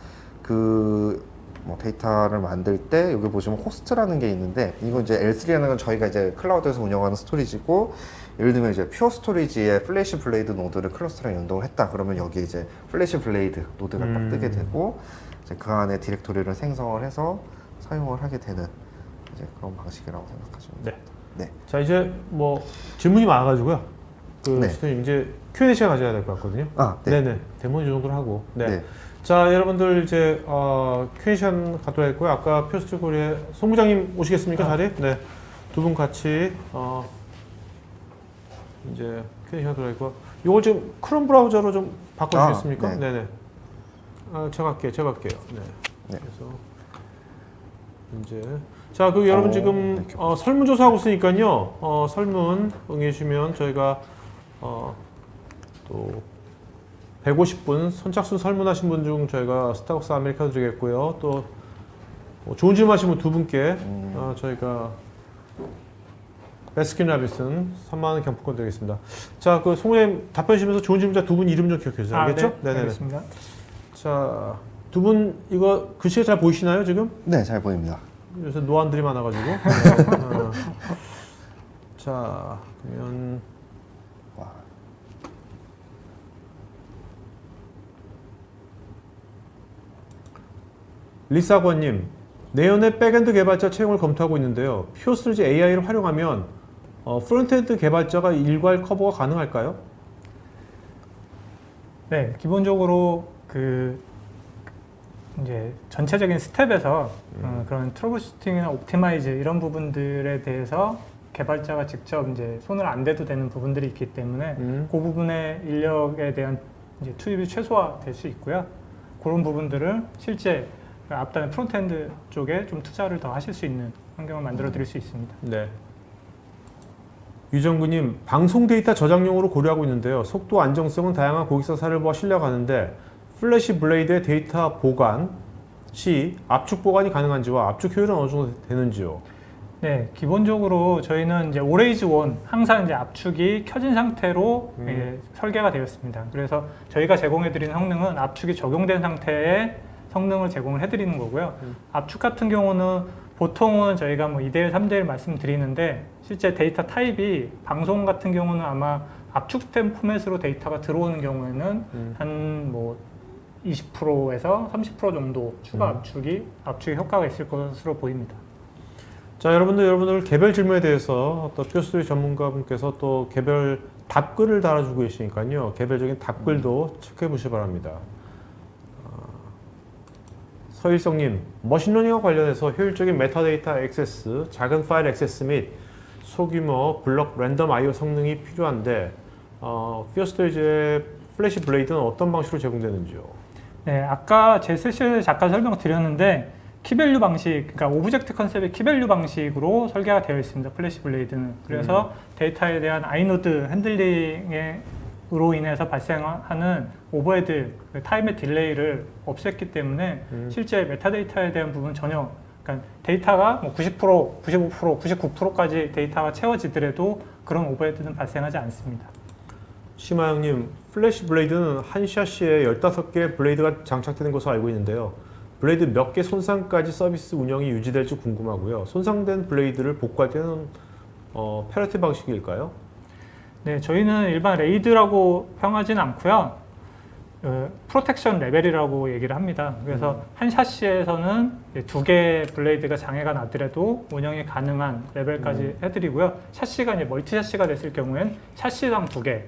뭐 데이터를 만들 때 여기 보시면 호스트라는 게 있는데, 이거 이제 L3라는 건 저희가 이제 클라우드에서 운영하는 스토리지고, 예를 들면 이제 퓨어 스토리지에 플래시 블레이드 노드를 클러스터랑 연동을 했다 그러면 여기에 이제 플래시 블레이드 노드가 딱 뜨게 되고, 이제 그 안에 디렉토리를 생성을 해서 사용을 하게 되는 이제 그런 방식이라고 생각하시면 네. 됩니다. 네. 자, 이제 뭐 질문이 많아가지고요. 네. 시스템 이제 Q&A 시간 가져야 될 것 같거든요. 네. 네네. 데모는 이 정도로 하고. 네. 네. 자, 여러분들 이제 Q&A 시간 갖도록 했고요. 아까 퓨어스트리 코리아 송 부장님 오시겠습니까, 자리에? 네. 두 분 같이 이제 Q&A 시간 갖도록 했고, 이걸 좀 크롬 브라우저로 좀 바꿔주시겠습니까? 네. 네네. 제가 할게요. 네. 네. 그래서 이제 자, 그 여러분 지금 네, 설문조사하고 있으니까요. 설문 응해주시면 저희가 또 150분 선착순 설문하신 분 중 저희가 스타벅스 아메리카노 드리겠고요. 또 좋은 질문 하신 분 두 분께 저희가 베스킨라빈슨 3만 원 경품권 드리겠습니다. 자, 그 송님 답변 주시면서 좋은 질문자 두 분 이름 좀 기억해 주세요. 알겠죠? 네, 알겠습니다. 자, 두 분 이거 글씨가 잘 보이시나요 지금? 네, 잘 보입니다. 요새 노안들이 많아가지고. 자, 그러면 와. 리사권님, 내년에 백엔드 개발자 채용을 검토하고 있는데요. 퓨어스트리지 AI를 활용하면 프론트엔드 개발자가 일괄 커버가 가능할까요? 네, 기본적으로 그 이제 전체적인 스텝에서 그런 트러블 슈팅이나 옵티마이즈 이런 부분들에 대해서 개발자가 직접 이제 손을 안 대도 되는 부분들이 있기 때문에 그 부분의 인력에 대한 이제 투입이 최소화될 수 있고요. 그런 부분들을 실제 앞단의 프론트엔드 쪽에 좀 투자를 더 하실 수 있는 환경을 만들어 드릴 수 있습니다. 네. 유정구님, 방송 데이터 저장용으로 고려하고 있는데요. 속도 안정성은 다양한 고객사 사례를 보아 신뢰가는데 플래시 블레이드의 데이터 보관 시 압축 보관이 가능한지와 압축 효율은 어느 정도 되는지요? 네, 기본적으로 저희는 이제 always on 항상 이제 압축이 켜진 상태로 설계가 되어 있습니다. 그래서 저희가 제공해드리는 성능은 압축이 적용된 상태의 성능을 제공을 해드리는 거고요. 압축 같은 경우는 보통은 저희가 뭐 2대1, 3대1 말씀드리는데 실제 데이터 타입이 방송 같은 경우는 아마 압축된 포맷으로 데이터가 들어오는 경우에는 한 뭐 20%에서 30% 정도 추가 압축이 효과가 있을 것으로 보입니다. 자, 여러분들 개별 질문에 대해서 또 퓨어스트리 전문가분께서 또 개별 답글을 달아주고 계시니까요. 개별적인 답글도 체크해 보시기 바랍니다. 서일성님, 머신러닝과 관련해서 효율적인 메타데이터 액세스, 작은 파일 액세스 및 소규모 블록 랜덤 I/O 성능이 필요한데 퓨어스트리지의 플래시 블레이드는 어떤 방식으로 제공되는지요? 네, 아까 제 세션에 잠깐 설명드렸는데 키밸류 방식, 그러니까 오브젝트 컨셉의 키밸류 방식으로 설계가 되어 있습니다. 플래시 블레이드는. 그래서 데이터에 대한 아이노드 핸들링으로 인해서 발생하는 오버헤드, 타임의 딜레이를 없앴기 때문에 실제 메타데이터에 대한 부분 전혀, 그러니까 데이터가 뭐 90%, 95%, 99%까지 데이터가 채워지더라도 그런 오버헤드는 발생하지 않습니다. 심하영님, 플래시 블레이드는 한 샤시에 15개의 블레이드가 장착되는 것으로 알고 있는데요. 블레이드 몇 개 손상까지 서비스 운영이 유지될지 궁금하고요. 손상된 블레이드를 복구할 때는 패러티 방식일까요? 네, 저희는 일반 레이드라고 평하지는 않고요. 프로텍션 레벨이라고 얘기를 합니다. 그래서 한 샤시에서는 2개 블레이드가 장애가 나더라도 운영이 가능한 레벨까지 해드리고요. 샤시가 이제 멀티 샤시가 됐을 경우엔 샤시당 2개,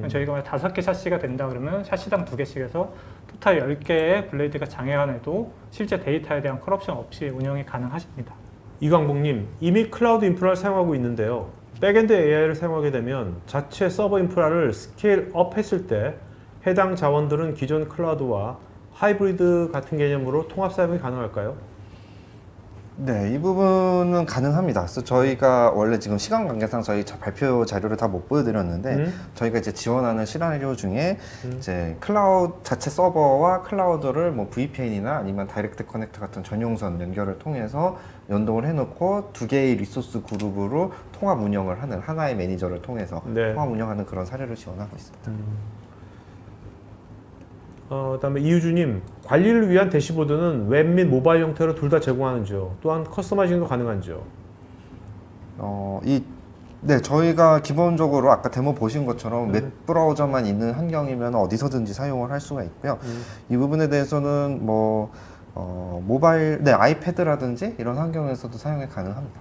저희가 5개 샤시가 된다 그러면 샤시당 2개씩 해서 토탈 10개의 블레이드가 장애가 나도 실제 데이터에 대한 컬옵션 없이 운영이 가능하십니다. 이광복님, 이미 클라우드 인프라를 사용하고 있는데요. 백엔드 AI를 사용하게 되면 자체 서버 인프라를 스케일업 했을 때 해당 자원들은 기존 클라우드와 하이브리드 같은 개념으로 통합 사용이 가능할까요? 네, 이 부분은 가능합니다. 그래서 저희가 원래 지금 시간 관계상 저희 발표 자료를 다 못 보여드렸는데 저희가 이제 지원하는 시나리오 중에 이제 클라우드 자체 서버와 클라우드를 뭐 VPN이나 아니면 다이렉트 커넥터 같은 전용선 연결을 통해서 연동을 해놓고 두 개의 리소스 그룹으로 통합 운영을 하는 하나의 매니저를 통해서 네. 통합 운영하는 그런 사례를 지원하고 있습니다. 그다음에 이유주님, 관리를 위한 대시보드는 웹 및 모바일 형태로 둘 다 제공하는지요? 또한 커스터마이징도 가능한지요? 네, 저희가 기본적으로 아까 데모 보신 것처럼 웹 브라우저만 있는 환경이면 어디서든지 사용을 할 수가 있고요. 이 부분에 대해서는 뭐 모바일, 네, 아이패드라든지 이런 환경에서도 사용이 가능합니다.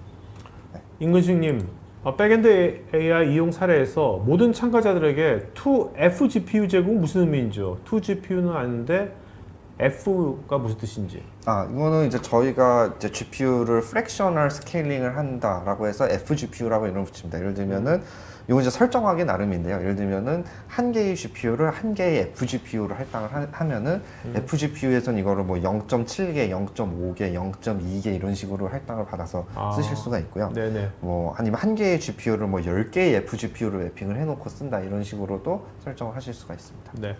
임근식님, 백엔드 AI 이용 사례에서 모든 참가자들에게 2F GPU 제공 무슨 의미인지요? 2 GPU는 아는데 F가 무슨 뜻인지? 이거는 이제 저희가 이제 GPU를 프랙셔널 스케일링을 한다라고 해서 FGPU라고 이름을 붙입니다. 예를 들면은 이건 이제 설정하기 나름인데요. 예를 들면은 한 개의 GPU를 한 개의 FGPU로 할당을 하면은 FGPU에서는 이거를 뭐 0.7개, 0.5개, 0.2개 이런 식으로 할당을 받아서 쓰실 수가 있고요. 네네. 뭐 아니면 한 개의 GPU를 뭐 10개의 FGPU로 맵핑을 해놓고 쓴다 이런 식으로도 설정을 하실 수가 있습니다. 네.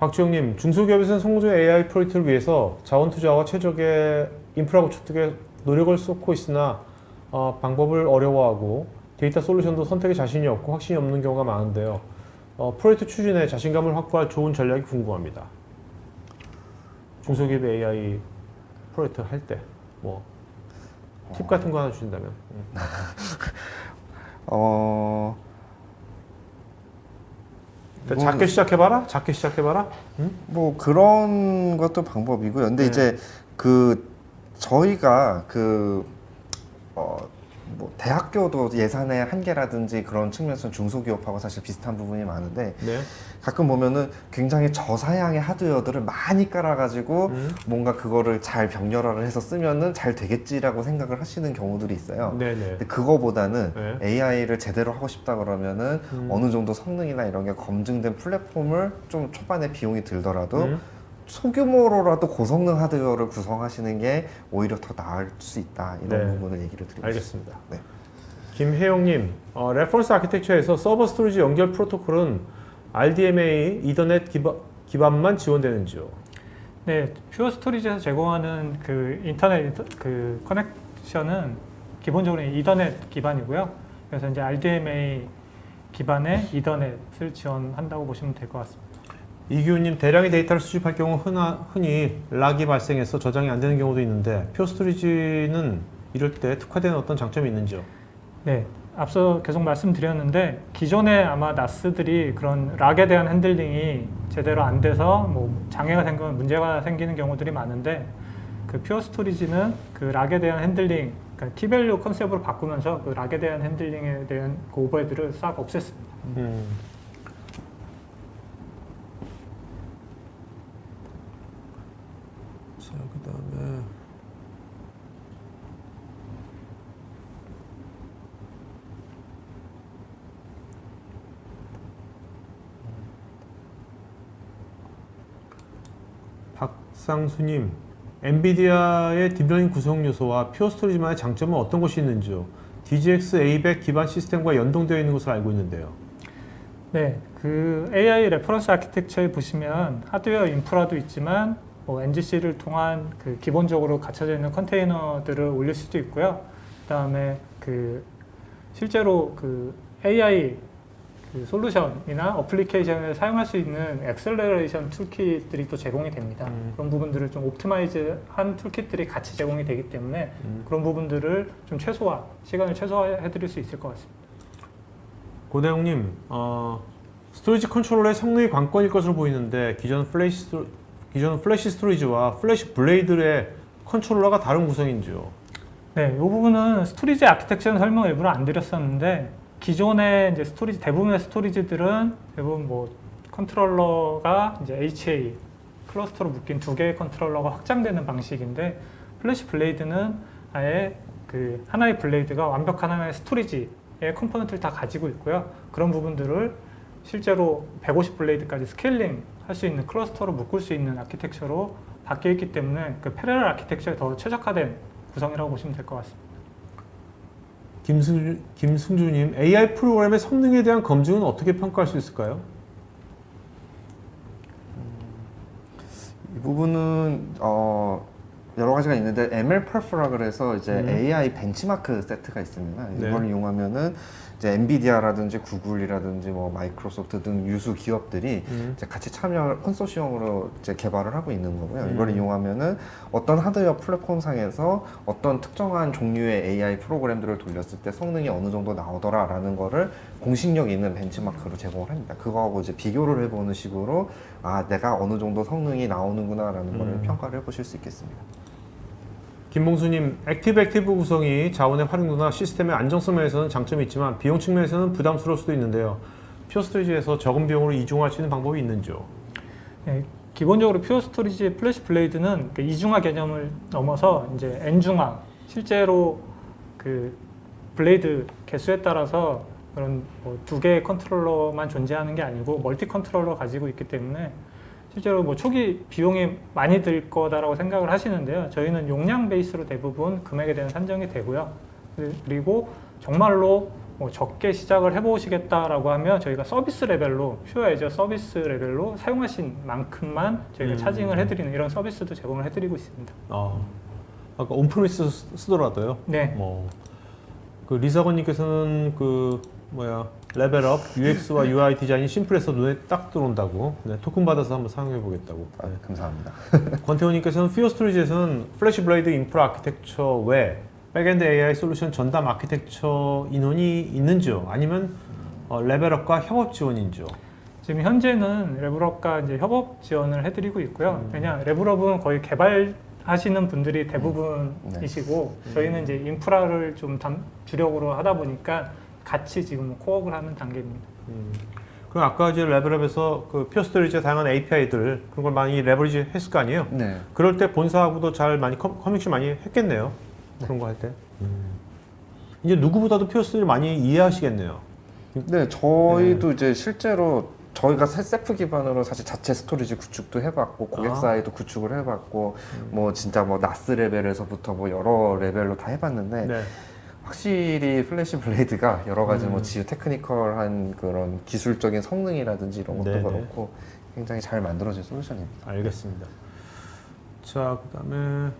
박주영님, 중소기업에서는 성공적인 AI 프로젝트를 위해서 자원 투자와 최적의 인프라 구축 등의 노력을 쏟고 있으나 방법을 어려워하고 데이터 솔루션도 선택에 자신이 없고 확신이 없는 경우가 많은데요. 프로젝트 추진에 자신감을 확보할 좋은 전략이 궁금합니다. 중소기업 AI 프로젝트 할 때 뭐 팁 같은 거 하나 주신다면. 작게 시작해봐라. 작게 시작해봐라. 뭐 그런 것도 방법이고요. 근데 이제 저희가 뭐 대학교도 예산의 한계라든지 그런 측면에서 중소기업하고 사실 비슷한 부분이 많은데 네. 가끔 보면은 굉장히 저사양의 하드웨어들을 많이 깔아가지고 뭔가 그거를 잘 병렬화를 해서 쓰면은 잘 되겠지라고 생각을 하시는 경우들이 있어요. 네네. 근데 그거보다는 네. AI를 제대로 하고 싶다 그러면은 어느 정도 성능이나 이런 게 검증된 플랫폼을 좀 초반에 비용이 들더라도 소규모로라도 고성능 하드웨어를 구성하시는 게 오히려 더 나을 수 있다 이런 네. 부분을 얘기를 드리고 알겠습니다. 네. 김혜영님, 레퍼런스 아키텍처에서 서버 스토리지 연결 프로토콜은 RDMA 이더넷 기반만 지원되는지요? 네, 퓨어 스토리지에서 제공하는 그 인터넷 그 커넥션은 기본적으로 이더넷 기반이고요. 그래서 이제 RDMA 기반의 이더넷을 지원한다고 보시면 될 것 같습니다. 이규님, 대량의 데이터를 수집할 경우 흔히 락이 발생해서 저장이 안 되는 경우도 있는데 퓨어 스토리지는 이럴 때 특화된 어떤 장점이 있는지요? 네, 앞서 계속 말씀드렸는데 기존에 아마 나스들이 그런 락에 대한 핸들링이 제대로 안 돼서 뭐 장애가 생기면 문제가 생기는 경우들이 많은데 그 퓨어 스토리지는 그 락에 대한 핸들링, 그러니까 키밸류 컨셉으로 바꾸면서 그 락에 대한 핸들링에 대한 그 오버헤드를 싹 없앴습니다. 자, 그다음에 박상수님, 엔비디아의 딥러닝 구성 요소와 퓨어 스토리지만의 장점은 어떤 것이 있는지요? DGX A100 기반 시스템과 연동되어 있는 것으로 알고 있는데요. 네, 그 AI 레퍼런스 아키텍처에 보시면 하드웨어 인프라도 있지만 뭐 NGC를 통한 그 기본적으로 갖춰져 있는 컨테이너들을 올릴 수도 있고요. 그다음에 그 실제로 그 AI 그 솔루션이나 어플리케이션을 사용할 수 있는 엑셀러레이션 툴킷들이 또 제공이 됩니다. 그런 부분들을 좀 옵티마이즈한 툴킷들이 같이 제공이 되기 때문에 그런 부분들을 좀 시간을 최소화해 드릴 수 있을 것 같습니다. 고대웅님, 스토리지 컨트롤러의 성능이 관건일 것으로 보이는데 기존 플래시 스토리지와 플래시 블레이드의 컨트롤러가 다른 구성인지요? 네, 이 부분은 스토리지 아키텍처는 설명을 일부러 안 드렸었는데 기존의 이제 대부분의 스토리지들은 대부분 뭐 컨트롤러가 이제 HA 클러스터로 묶인 두 개의 컨트롤러가 확장되는 방식인데 플래시 블레이드는 아예 그 하나의 블레이드가 완벽한 하나의 스토리지의 컴포넌트를 다 가지고 있고요. 그런 부분들을 실제로 150 블레이드까지 스케일링 할 수 있는 클러스터로 묶을 수 있는 아키텍처로 바뀌어 있기 때문에 그 패러렐 아키텍처에 더 최적화된 구성이라고 보시면 될 것 같습니다. 김승주님, AI 프로그램의 성능에 대한 검증은 어떻게 평가할 수 있을까요? 이 부분은 여러 가지가 있는데 MLPerf라 그래서 이제 AI 벤치마크 세트가 있습니다. 네. 이걸 이용하면은 이제 엔비디아라든지 구글이라든지 뭐 마이크로소프트 등 유수 기업들이 이제 같이 참여 컨소시엄으로 이제 개발을 하고 있는 거고요. 이걸 이용하면은 어떤 하드웨어 플랫폼상에서 어떤 특정한 종류의 AI 프로그램들을 돌렸을 때 성능이 어느 정도 나오더라라는 거를 공식력 있는 벤치마크로 제공을 합니다. 그거하고 이제 비교를 해보는 식으로 아 내가 어느 정도 성능이 나오는구나라는 거를 평가를 해보실 수 있겠습니다. 김봉수님, 액티브 구성이 자원의 활용도나 시스템의 안정성 면에서는 장점이 있지만 비용 측면에서는 부담스러울 수도 있는데요. 퓨어 스토리지에서 적은 비용으로 이중화할 수 있는 방법이 있는지요? 네, 기본적으로 퓨어 스토리지 플래시 블레이드는 그 이중화 개념을 넘어서 이제 N중화, 실제로 그 블레이드 개수에 따라서 그런 뭐 2개의 컨트롤러만 존재하는 게 아니고 멀티 컨트롤러 가지고 있기 때문에 실제로 뭐 초기 비용이 많이 들 거다라고 생각을 하시는데요. 저희는 용량 베이스로 대부분 금액에 대한 산정이 되고요. 그리고 정말로 뭐 적게 시작을 해보시겠다라고 하면 저희가 서비스 레벨로, 퓨어 애저 서비스 레벨로 사용하신 만큼만 저희가 차징을 해드리는 이런 서비스도 제공을 해드리고 있습니다. 아까 온프리미스 쓰더라도요? 네. 그 리사건님께서는 레벨업, UX와 UI 디자인이 심플해서 눈에 딱 들어온다고. 네, 토큰 받아서 한번 사용해 보겠다고. 아, 네. 감사합니다. 권태호님께서는 퓨어 스토리지에서는 플래시 블레이드 인프라 아키텍처 외 백엔드 AI 솔루션 전담 아키텍처 인원이 있는지요? 아니면 레벨업과 협업 지원인지요? 지금 현재는 레벨업과 이제 협업 지원을 해드리고 있고요. 왜냐 레벨업은 거의 개발하시는 분들이 대부분이시고 저희는 이제 인프라를 좀 주력으로 하다 보니까 같이 지금 코업을 하는 단계입니다. 그럼 아까 이제 레벨업에서 그 퓨어 스토리지의 다양한 API들 그런 걸 많이 레버리지 했을 거 아니에요? 네. 그럴 때 본사하고도 잘 많이 커뮤니케이션 많이 했겠네요. 그런 거 할 때. 이제 누구보다도 퓨어 스토리를 많이 이해하시겠네요. 네, 저희도 이제 실제로 저희가 셀프 기반으로 사실 자체 스토리지 구축도 해봤고 고객 사이도 구축을 해봤고 뭐 진짜 뭐 나스 레벨에서부터 뭐 여러 레벨로 다 해봤는데 네. 확실히 플래시 블레이드가 여러 가지 뭐 지우 테크니컬한 그런 기술적인 성능이라든지 이런 것도 네네. 그렇고 굉장히 잘 만들어진 솔루션입니다. 알겠습니다. 자, 그다음에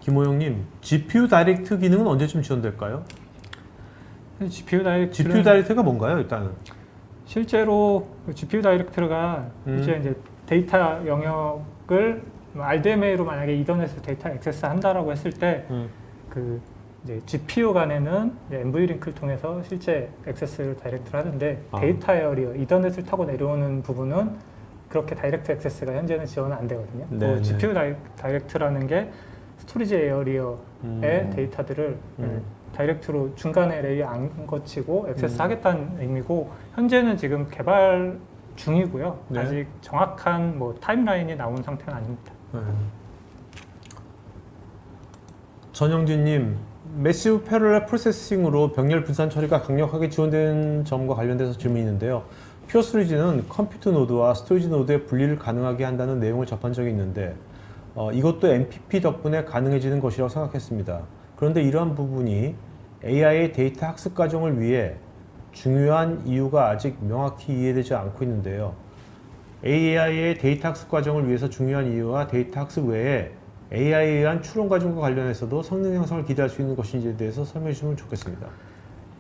김호영님, GPU 다이렉트 기능은 언제쯤 지원될까요? GPU 다이렉트 GPU 다이렉트가 뭔가요, 일단은? 실제로 그 GPU 다이렉트가 이제 데이터 영역을 RDMA로 만약에 이더넷으로 데이터 액세스 한다라고 했을 때 그 이제 GPU 간에는 NVLink 통해서 실제 액세스를 다이렉트를 하는데 데이터 에어리어 이더넷을 타고 내려오는 부분은 그렇게 다이렉트 액세스가 현재는 지원은 안 되거든요. 네, GPU 다이렉트라는 게 스토리지 에어리어의 데이터들을 다이렉트로 중간에 레이어 안 거치고 액세스 하겠다는 의미고 현재는 지금 개발 중이고요. 네. 아직 정확한 뭐 타임라인이 나온 상태는 아닙니다. 전영진님, 매시브 패러렐 프로세싱으로 병렬 분산 처리가 강력하게 지원된 점과 관련돼서 질문이 있는데요. 퓨어 스토리지는 컴퓨터 노드와 스토리지 노드의 분리를 가능하게 한다는 내용을 접한 적이 있는데 이것도 MPP 덕분에 가능해지는 것이라고 생각했습니다. 그런데 이러한 부분이 AI의 데이터 학습 과정을 위해 중요한 이유가 아직 명확히 이해되지 않고 있는데요. AI의 데이터 학습 과정을 위해서 중요한 이유와 데이터 학습 외에 AI에 의한 추론 과정과 관련해서도 성능 향상을 기대할 수 있는 것인지에 대해서 설명해 주시면 좋겠습니다.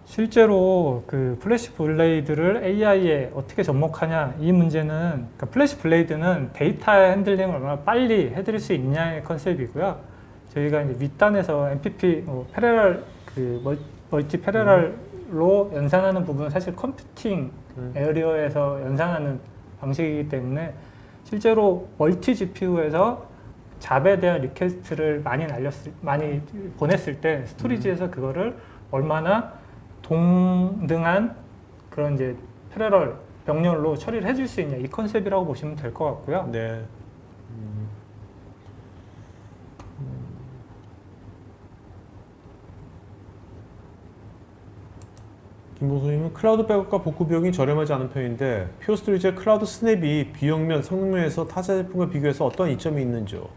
실제로 그 플래시 블레이드를 AI에 어떻게 접목하냐 이 문제는 그러니까 플래시 블레이드는 데이터 핸들링을 얼마나 빨리 해드릴 수 있냐의 컨셉이고요. 저희가 이제 윗단에서 MPP 패러렐 그 멀티 패러렐로 연산하는 부분은 사실 컴퓨팅 에어리어에서 연산하는 방식이기 때문에 실제로 멀티 GPU에서 잡에 대한 리퀘스트를 많이 보냈을 때 스토리지에서 그거를 얼마나 동등한 그런 이제 패러렐 병렬로 처리를 해줄 수 있냐 이 컨셉이라고 보시면 될 것 같고요. 네. 김보수님은 클라우드 백업과 복구 비용이 저렴하지 않은 편인데 퓨어스토리지의 클라우드 스냅이 비용면, 성능면에서 타사 제품과 비교해서 어떤 이점이 있는지요?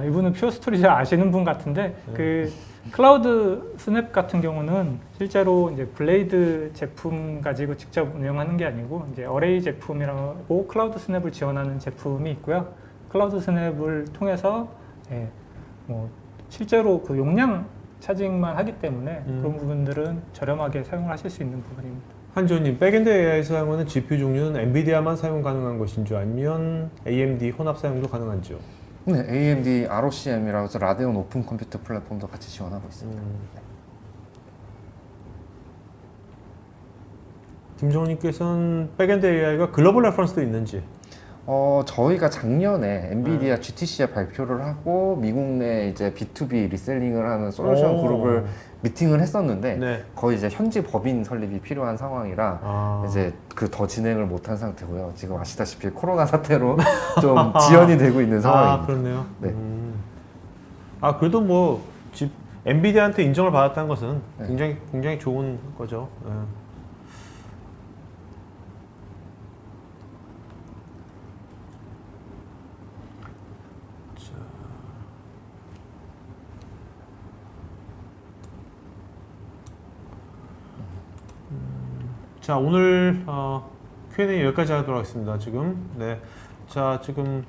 이분은 퓨어 스토리지 아시는 분 같은데 그 클라우드 스냅 같은 경우는 실제로 이제 블레이드 제품 가지고 직접 운영하는 게 아니고 이제 어레이 제품이라고 클라우드 스냅을 지원하는 제품이 있고요. 클라우드 스냅을 통해서 뭐 실제로 그 용량 차징만 하기 때문에 그런 부분들은 저렴하게 사용을 하실 수 있는 부분입니다. 한조님, 백엔드 AI 사용하는 GPU 종류는 엔비디아만 사용 가능한 것인지 아니면 AMD 혼합 사용도 가능한지요? 네, AMD ROCm이라고 해서 라데온 오픈 컴퓨터 플랫폼도 같이 지원하고 있습니다. 김정훈님께서는 백엔드 AI가 글로벌 레퍼런스도 있는지? 저희가 작년에 엔비디아 GTC에 발표를 하고 미국 내 이제 B2B 리셀링을 하는 솔루션 오. 그룹을 미팅을 했었는데 네. 거의 이제 현지 법인 설립이 필요한 상황이라 이제 그 더 진행을 못한 상태고요. 지금 아시다시피 코로나 사태로 좀 지연이 되고 있는 상황입니다. 그렇네요. 네. 그래도 뭐 엔비디아한테 인정을 받았다는 것은 네. 굉장히 좋은 거죠. 네. 자, 오늘 Q&A 여기까지 하도록 하겠습니다. 지금 네, 자 지금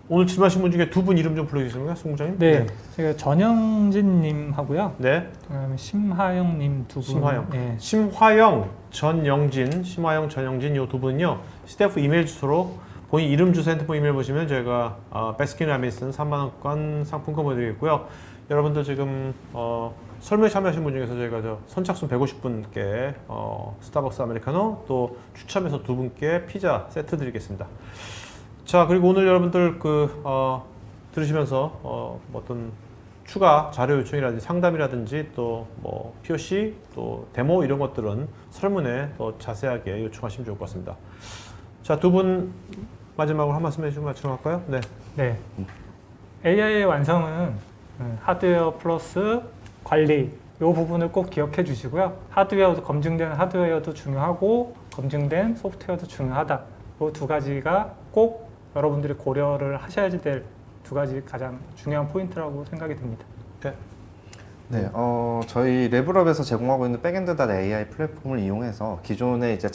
오늘 질문하신 분 중에 두 분 이름 좀 불러주시겠습니까, 송장님? 네, 제가 전영진 하고요. 네. 그다음에 심하영님 두 분. 심화영, 예. 심화영, 전영진, 심화영, 전영진 이 두 분요. 스태프 이메일 주소로 본인 이름, 주소, 핸드폰 이메일 보시면 저희가 베스킨 라빈슨 3만 원권 상품권 보내드리겠고요. 여러분들 지금 설명에 참여하신 분 중에서 저희가 선착순 150분께 스타벅스 아메리카노 또 추첨해서 두 분께 피자 세트 드리겠습니다. 자, 그리고 오늘 여러분들 들으시면서 어떤 추가 자료 요청이라든지 상담이라든지 또 뭐 POC 또 데모 이런 것들은 설문에 더 자세하게 요청하시면 좋을 것 같습니다. 자, 두 분 마지막으로 한 말씀 해주시고 마치도록 할까요? 네. 네. AI의 완성은 하드웨어 플러스 관리 이 부분을 꼭 기억해 주시고요. 하드웨어도 검증된 하드웨어도 중요하고 검증된 소프트웨어도 중요하다. 이 두 가지가 꼭 여러분들이 고려를 하셔야 될 두 가지 가장 중요한 포인트라고 생각이 듭니다. 네. 네, 저희 레벨업에서 제공하고 있는 백엔드.ai 플랫폼을 이용해서 기존에 이제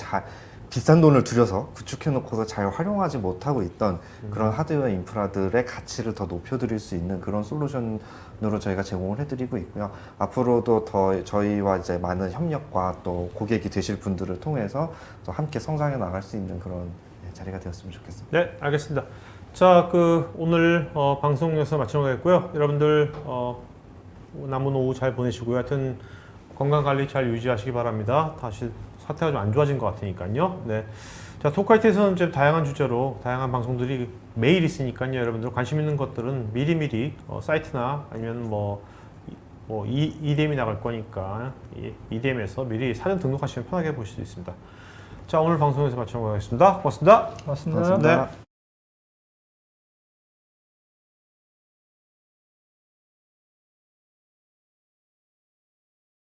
비싼 돈을 들여서 구축해놓고서 잘 활용하지 못하고 있던 그런 하드웨어 인프라들의 가치를 더 높여드릴 수 있는 그런 솔루션으로 저희가 제공을 해드리고 있고요. 앞으로도 더 저희와 이제 많은 협력과 또 고객이 되실 분들을 통해서 또 함께 성장해 나갈 수 있는 그런 자리가 되었으면 좋겠습니다. 네, 알겠습니다. 자, 오늘 방송 여기서 마치도록 하겠고요. 여러분들 남은 오후 잘 보내시고요. 하여튼 건강 관리 잘 유지하시기 바랍니다. 다시 사태가 좀 안 좋아진 것 같으니까요. 네. 자, 토크화이트에서는 이제 다양한 주제로 다양한 방송들이 매일 있으니까요. 여러분들 관심 있는 것들은 미리미리 사이트나 아니면 EDM이 나갈 거니까 EDM에서 미리 사전 등록하시면 편하게 보실 수 있습니다. 자, 오늘 방송에서 마치도록 하겠습니다. 고맙습니다. 고맙습니다. 고맙습니다. 네.